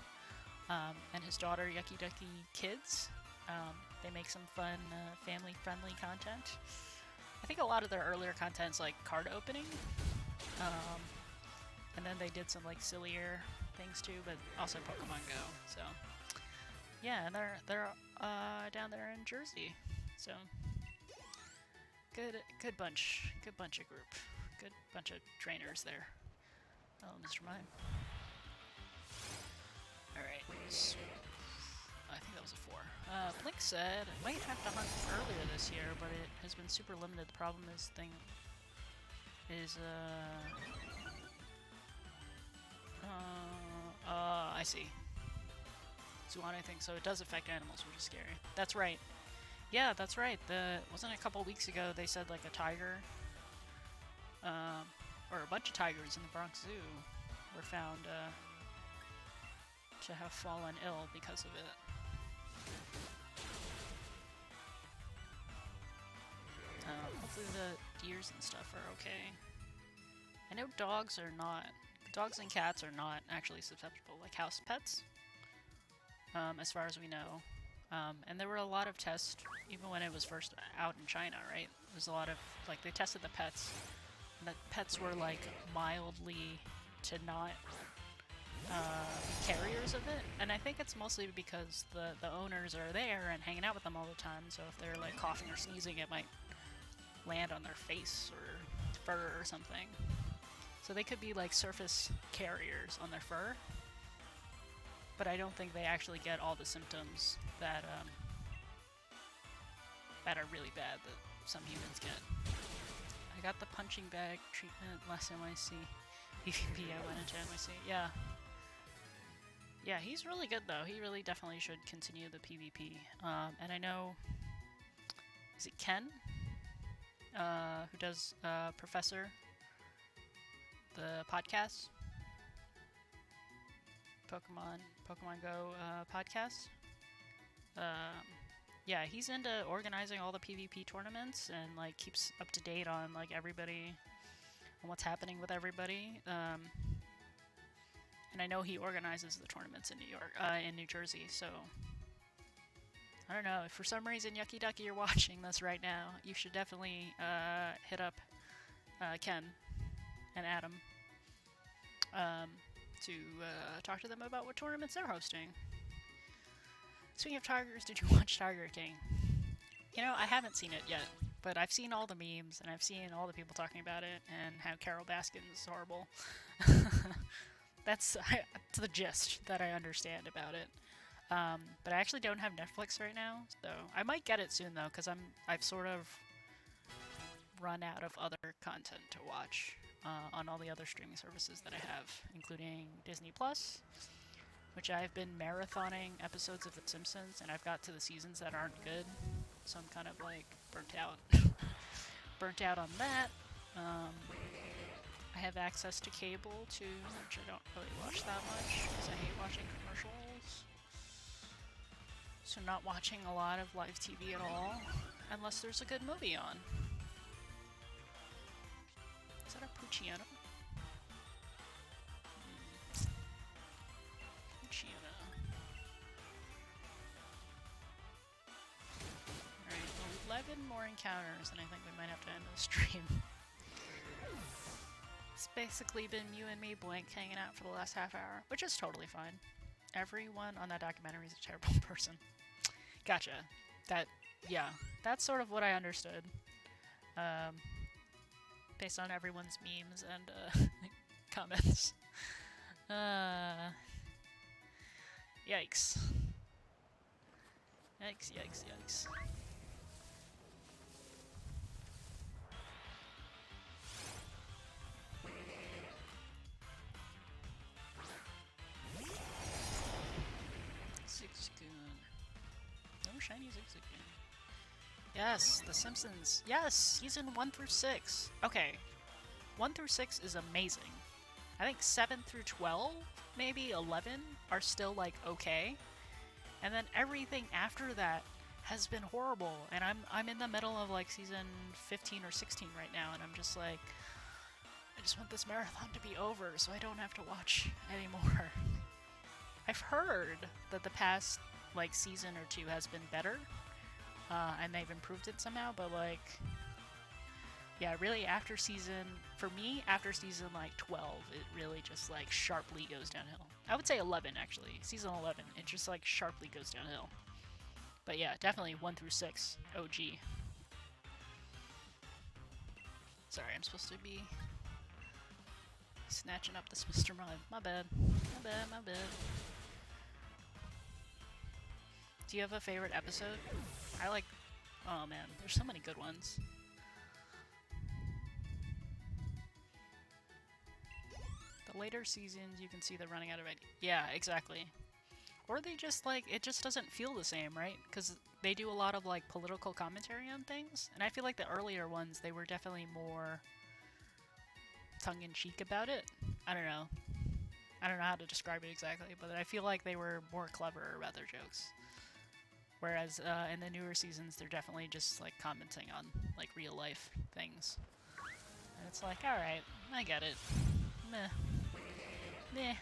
and his daughter Yucky Ducky Kids, they make some fun family-friendly content. I think a lot of their earlier content's like card opening. And then they did some like sillier things too, but also Pokemon Go. So yeah, and they're down there in Jersey. So good bunch of group, good bunch of trainers there. Oh, Mr. Mime. All right, I think that was a 4. Blink said I might have to hunt earlier this year, but it has been super limited. The problem is I see. Zuan, I think so. It does affect animals, which is scary. That's right. Yeah, that's right. Wasn't it a couple weeks ago they said like a tiger, or a bunch of tigers in the Bronx Zoo were found to have fallen ill because of it. Hopefully the deers and stuff are okay. I know dogs and cats are not actually susceptible, like house pets, as far as we know. And there were a lot of tests, even when it was first out in China, right? There was a lot of, like, they tested the pets, and the pets were, like, mildly to not be carriers of it. And I think it's mostly because the owners are there and hanging out with them all the time, so if they're, like, coughing or sneezing, it might land on their face or fur or something. So they could be like surface carriers on their fur, but I don't think they actually get all the symptoms that are really bad that some humans get. I got the punching bag treatment last NYC. PvP, I went into NYC. Yeah. Yeah, he's really good though. He really definitely should continue the PvP. And I know, is it Ken? Who does Professor? The podcast, Pokemon Go podcast. Yeah, he's into organizing all the PvP tournaments and like keeps up to date on like everybody and what's happening with everybody. And I know he organizes the tournaments in New Jersey. So I don't know, if for some reason Yucky Ducky you're watching this right now, you should definitely hit up Ken and Adam to talk to them about what tournaments they're hosting. Speaking of tigers, did you watch Tiger King? You know, I haven't seen it yet, but I've seen all the memes and I've seen all the people talking about it and how Carol Baskin's is horrible. That's the gist that I understand about it. But I actually don't have Netflix right now, so I might get it soon though, because I've sort of run out of other content to watch on all the other streaming services that I have, including Disney Plus, which I've been marathoning episodes of The Simpsons, and I've got to the seasons that aren't good, so I'm kind of like burnt out. Burnt out on that. I have access to cable too, which I don't really watch that much because I hate watching commercials. So not watching a lot of live TV at all, unless there's a good movie on. Is that a Pucciano? Pucciano. Alright, 11 more encounters, and I think we might have to end the stream. It's basically been you and me, Blink, hanging out for the last half hour, which is totally fine. Everyone on that documentary is a terrible person. Gotcha. Yeah, that's sort of what I understood. Based on everyone's memes and comments. Yikes. Yikes, yikes, yikes. Zigzagoon. No shiny Zigzagoon. Yes, The Simpsons. Yes, season 1 through 6. Okay, 1 through 6 is amazing. I think 7 through 12, maybe 11, are still like okay. And then everything after that has been horrible. And I'm in the middle of like season 15 or 16 right now, and I'm just like, I just want this marathon to be over so I don't have to watch anymore. I've heard that the past like season or two has been better, and they've improved it somehow, but like, yeah, really after season, for me, after season like 12, it really just like sharply goes downhill. I would say 11 actually, season 11, it just like sharply goes downhill. But yeah, definitely 1 through 6, OG. Sorry, I'm supposed to be snatching up this Mr. Mime. My bad. My bad, my bad. Do you have a favorite episode? I like... Oh man, there's so many good ones. The later seasons, you can see they're running out of ideas. Yeah, exactly. Or they just like, it just doesn't feel the same, right? Because they do a lot of like political commentary on things. And I feel like the earlier ones, they were definitely more tongue-in-cheek about it. I don't know. I don't know how to describe it exactly, but I feel like they were more clever about their jokes. Whereas in the newer seasons, they're definitely just like commenting on like real life things. And it's like, alright, I get it. Meh. Meh.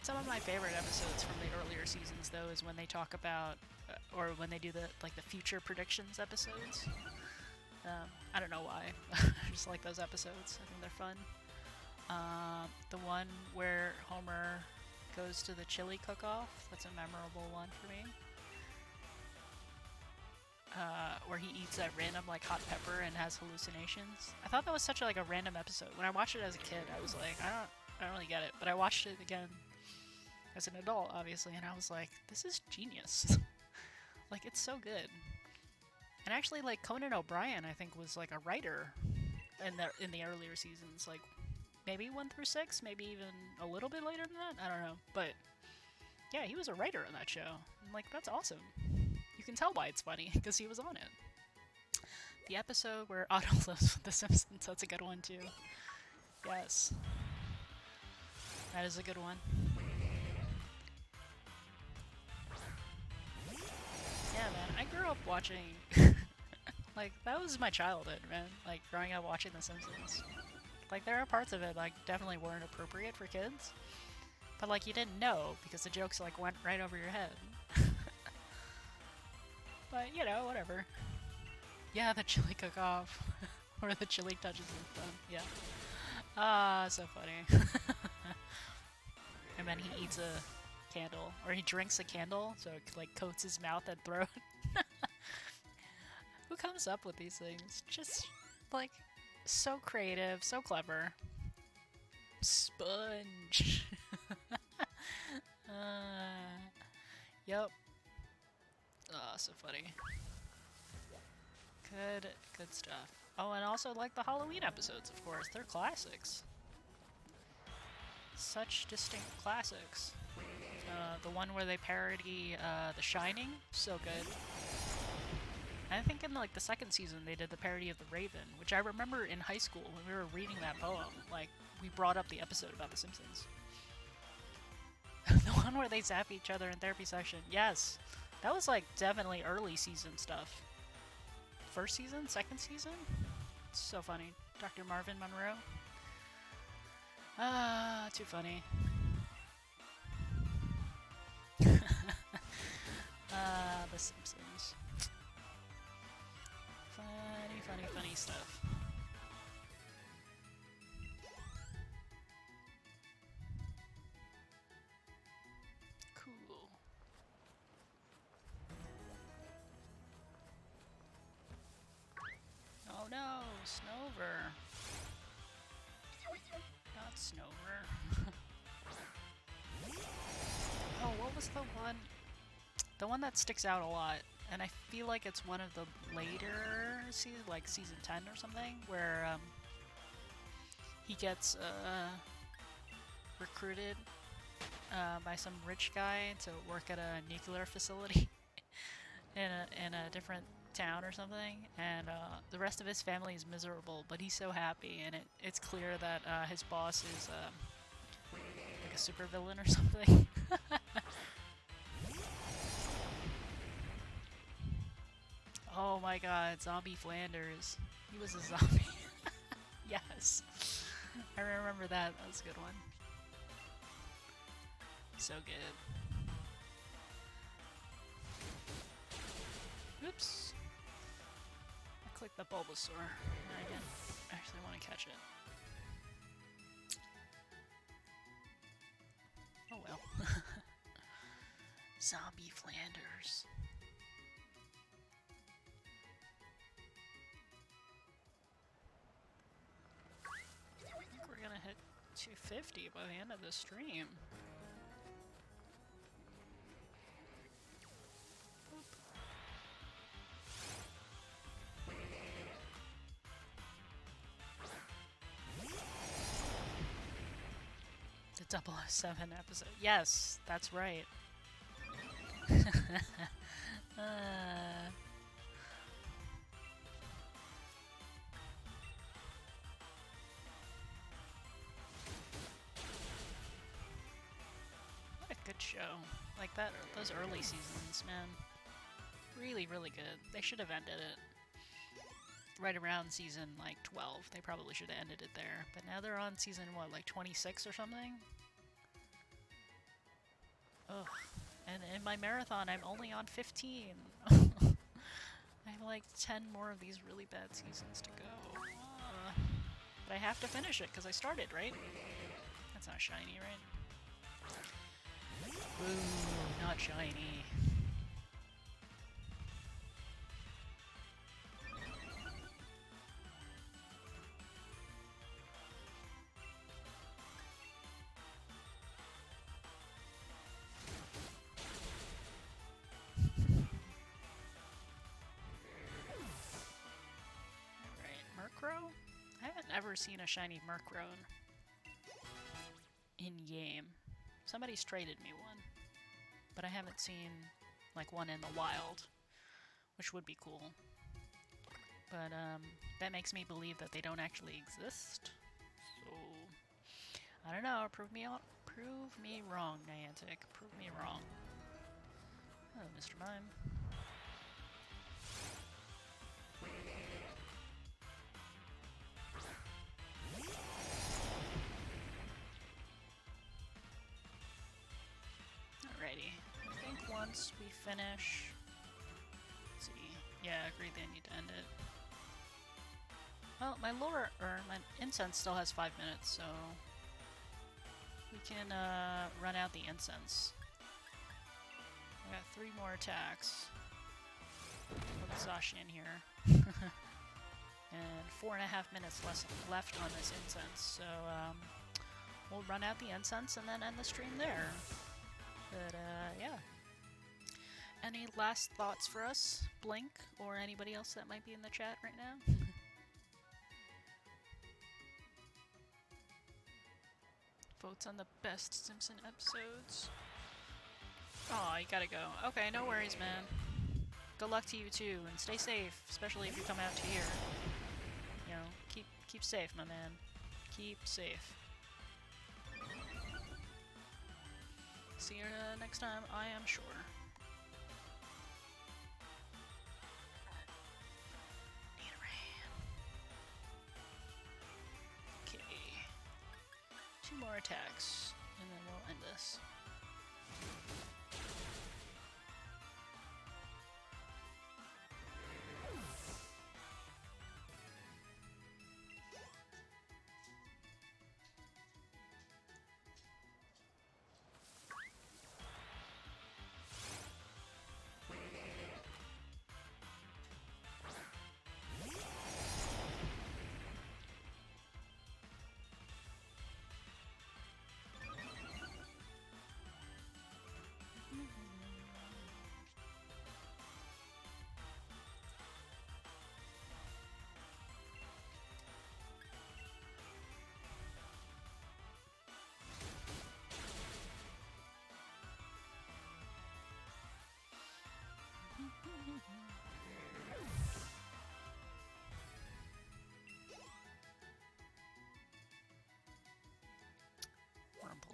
Some of my favorite episodes from the earlier seasons, though, is when they talk about, or when they do the like the future predictions episodes. I don't know why. I just like those episodes. I think they're fun. The one where Homer goes to the chili cook-off, that's a memorable one for me. Where he eats that random like hot pepper and has hallucinations. I thought that was such a, like a random episode. When I watched it as a kid, I was like, I don't really get it. But I watched it again as an adult, obviously, and I was like, this is genius. Like, it's so good. And actually, like, Conan O'Brien, I think, was like a writer in the earlier seasons, like maybe 1 through 6, maybe even a little bit later than that. I don't know, but yeah, he was a writer on that show. I'm like, that's awesome. You can tell why it's funny because he was on it. The episode where Otto lives with the Simpsons, that's a good one too. Yes, that is a good one. Yeah, man, I grew up watching. Like, that was my childhood, man. Like, growing up watching The Simpsons. Like, there are parts of it, like, definitely weren't appropriate for kids. But, like, you didn't know, because the jokes, like, went right over your head. But, you know, whatever. Yeah, the chili cook-off. Where the chili touches the thumb. Yeah. Ah, so funny. And then he eats a candle. Or he drinks a candle, so it, like, coats his mouth and throat. Who comes up with these things? Just, like, so creative, so clever. Sponge. Yep. Oh, so funny. Good stuff. Oh, and also, like, the Halloween episodes, of course. They're classics. Such distinct classics. The one where they parody The Shining, so good. I think in like the second season they did the parody of The Raven, which I remember in high school when we were reading that poem, like we brought up the episode about The Simpsons. The one where they zap each other in therapy session. Yes, that was like definitely early season stuff. First season? Second season? It's so funny. Dr. Marvin Monroe. Ah, too funny. The Simpsons. Funny stuff. Cool. Oh no, Snover. Not Snover. Oh, what was the one? The one that sticks out a lot, and I feel like it's one of the later seasons, like season 10 or something, where he gets recruited by some rich guy to work at a nuclear facility in a different town or something, and the rest of his family is miserable, but he's so happy, and it's clear that his boss is like a supervillain or something. Oh my god, Zombie Flanders. He was a zombie. Yes. I remember that. That was a good one. So good. Oops. I clicked the Bulbasaur. I didn't actually want to catch it. Oh well. Zombie Flanders. I think we're gonna hit 250 by the end of the stream. The 007 episode. Yes, that's right. What a good show. Like that, those early seasons, man. Really, really good. They should have ended it right around season like 12. They probably should have ended it there. But now they're on season what, like 26 or something? Ugh. And in my marathon, I'm only on 15. I have like 10 more of these really bad seasons to go. But I have to finish it because I started, right? That's not shiny, right? Ooh, not shiny. I haven't ever seen a shiny Murkrow in game. Somebody's traded me one, but I haven't seen like one in the wild, which would be cool. But that makes me believe that they don't actually exist. So I don't know. Prove me wrong, Niantic. Prove me wrong. Oh, Mr. Mime. Alrighty. I think once we finish... Let's see. Yeah, I agree they need to end it. Well, my incense still has 5 minutes, so... we can run out the incense. I got 3 more attacks. Put Sashi in here. And 4.5 minutes left on this incense, so we'll run out the incense and then end the stream there. But yeah. Any last thoughts for us, Blink, or anybody else that might be in the chat right now? Votes on the best Simpson episodes. Oh, you gotta go. Okay, no worries, man. Good luck to you too, and stay safe, especially if you come out here. You know, keep safe, my man. Keep safe. See you next time, I am sure. Okay. 2 more attacks, and then we'll end this.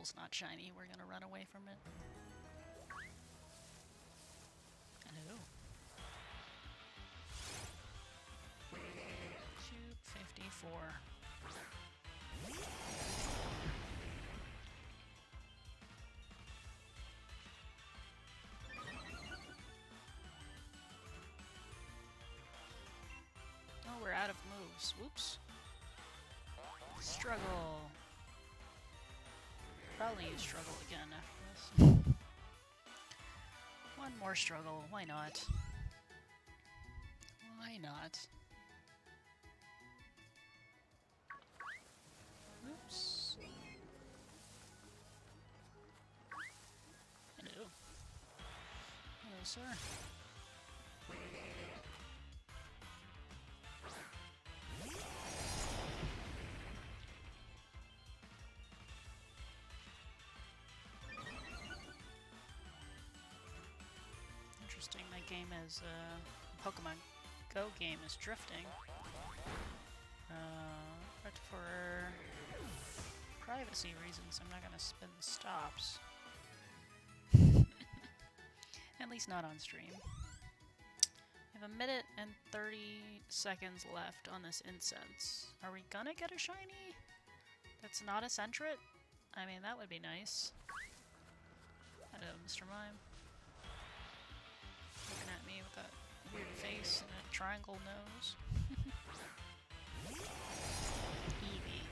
Pokebal's not shiny, we're gonna run away from it. Hello. 254. Oh, we're out of moves. Whoops. Struggle. Probably use struggle again after this. One more struggle. Why not? Why not? Oops. Hello. Hello, sir. Interesting, that game is, Pokemon Go game is drifting. But for privacy reasons, I'm not gonna spin the stops. At least not on stream. We have 1 minute and 30 seconds left on this incense. Are we gonna get a shiny that's not a Sentret? I mean, that would be nice. Hello, Mr. Mime. Looking at me with that weird face and a triangle nose. Eevee.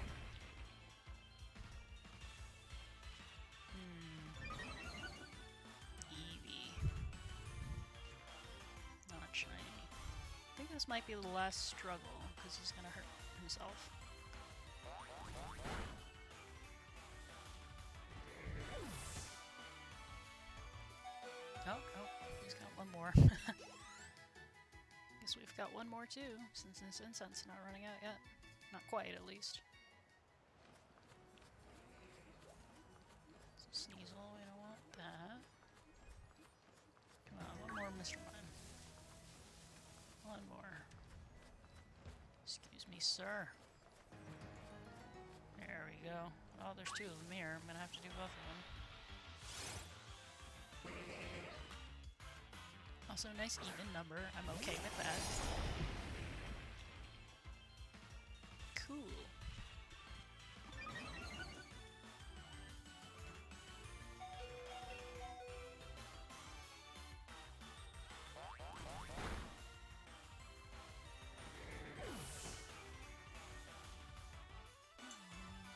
Eevee. Not shiny. I think this might be the last struggle, because he's gonna hurt himself. Oh, he's got one more. Guess we've got one more too, since this incense is not running out yet. Not quite, at least. Sneasel, we don't want that. Come on, one more, Mr. Mime. One more. Excuse me, sir. There we go. Oh, there's two of them here. I'm gonna have to do both of them. Also, nice even number. I'm okay with that. Cool.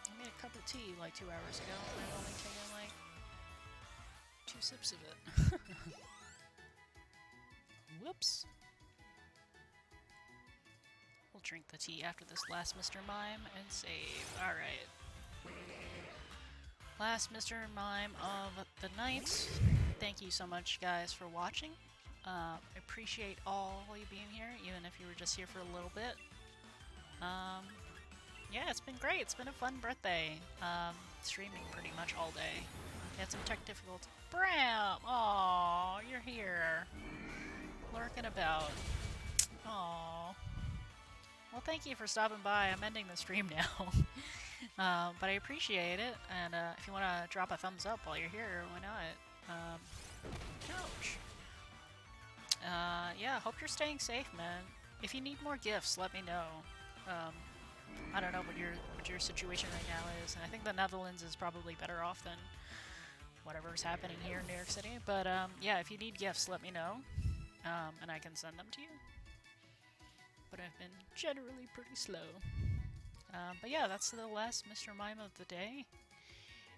I made a cup of tea like 2 hours ago, and I've only taken like 2 sips of it. Whoops. We'll drink the tea after this last Mr. Mime and save. Alright. Last Mr. Mime of the night. Thank you so much, guys, for watching. I appreciate all you being here, even if you were just here for a little bit. Yeah, it's been great. It's been a fun birthday. Streaming pretty much all day. Had some tech difficulty. Bram! Aww, you're here. Lurking about. Aww. Well, thank you for stopping by. I'm ending the stream now. But I appreciate it. And if you want to drop a thumbs up while you're here, why not? Ouch. Yeah, hope you're staying safe, man. If you need more gifts, let me know. I don't know what your situation right now is. And I think the Netherlands is probably better off than whatever's happening here in New York City. But yeah, if you need gifts, let me know. And I can send them to you. But I've been generally pretty slow. But yeah, that's the last Mr. Mime of the day.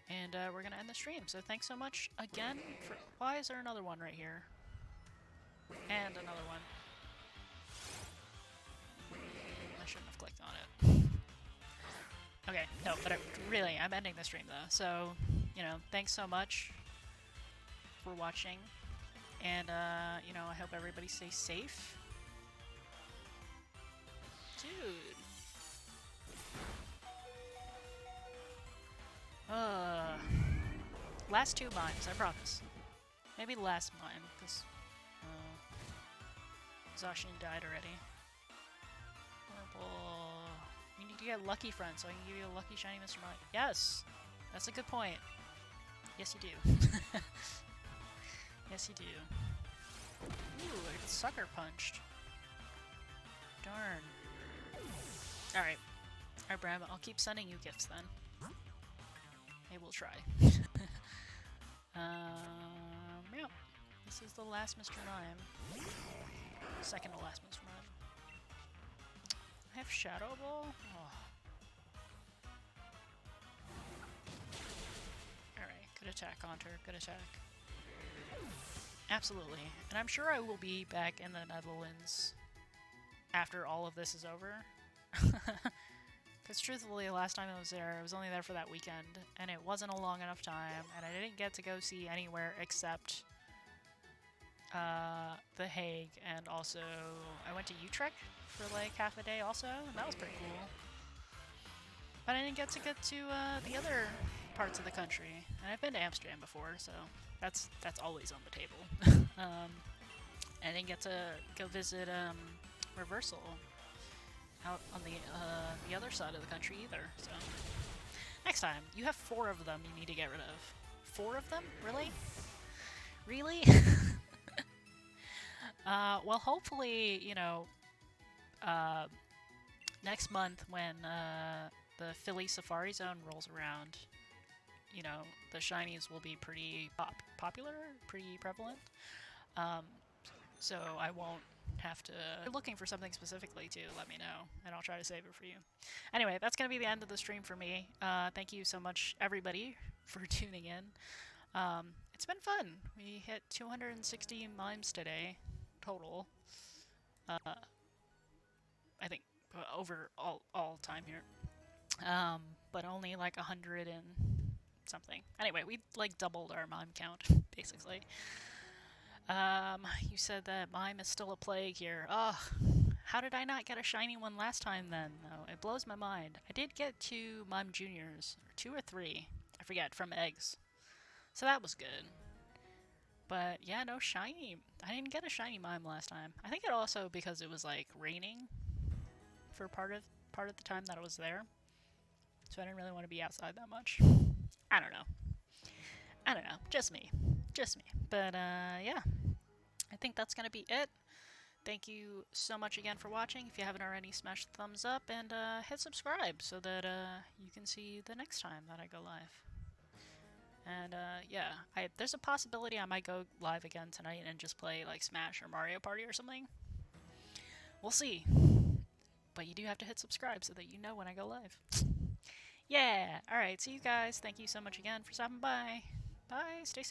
And we're going to end the stream. So thanks so much again for... Why is there another one right here? And another one. I shouldn't have clicked on it. Okay, no, but really, I'm ending the stream though. So, you know, thanks so much for watching. And, you know, I hope everybody stays safe. Dude. Last 2 mimes, I promise. Maybe last mime, because Zacian died already. Purple. You need to get lucky friends so I can give you a lucky shiny Mr. Mime. Yes! That's a good point. Yes, you do. Yes, you do. Ooh, I sucker punched. Darn. Alright. Alright, Bram, I'll keep sending you gifts then. Maybe we'll try. Yeah. This is the last Mr. Mime. Second to last Mr. Mime. I have Shadow Ball? Oh. Alright, good attack, Haunter. Good attack. Absolutely. And I'm sure I will be back in the Netherlands after all of this is over. Because truthfully, last time I was there, I was only there for that weekend, and it wasn't a long enough time, and I didn't get to go see anywhere except The Hague, and also I went to Utrecht for like half a day also, and that was pretty cool. But I didn't get to the other parts of the country, and I've been to Amsterdam before, so that's always on the table. I didn't get to go visit Reversal out on the other side of the country either, so next time. You have 4 of them you need to get rid of. 4 of them? Really? Really? Well, hopefully, you know, next month when the Philly Safari Zone rolls around, you know, the shinies will be pretty popular, pretty prevalent. So I won't have to... If you're looking for something specifically too, let me know, and I'll try to save it for you. Anyway, that's going to be the end of the stream for me. Thank you so much, everybody, for tuning in. It's been fun. We hit 260 mimes today, total. I think, over all time here. But only like 100 and something. Anyway, we like doubled our mime count, basically. You said that mime is still a plague here. Ugh, how did I not get a shiny one last time then, though? It blows my mind. I did get 2 mime juniors, or 2 or 3, I forget, from eggs. So that was good. But yeah, no shiny. I didn't get a shiny mime last time. I think it also because it was like raining for part of the time that I was there. So I didn't really want to be outside that much. I don't know. Just me. But yeah, I think that's gonna be it. Thank you so much again for watching. If you haven't already, smash the thumbs up and hit subscribe so that you can see the next time that I go live. And yeah, there's a possibility I might go live again tonight and just play like Smash or Mario Party or something. We'll see. But you do have to hit subscribe so that you know when I go live. Yeah, alright, see you guys. Thank you so much again for stopping by. Bye, stay safe.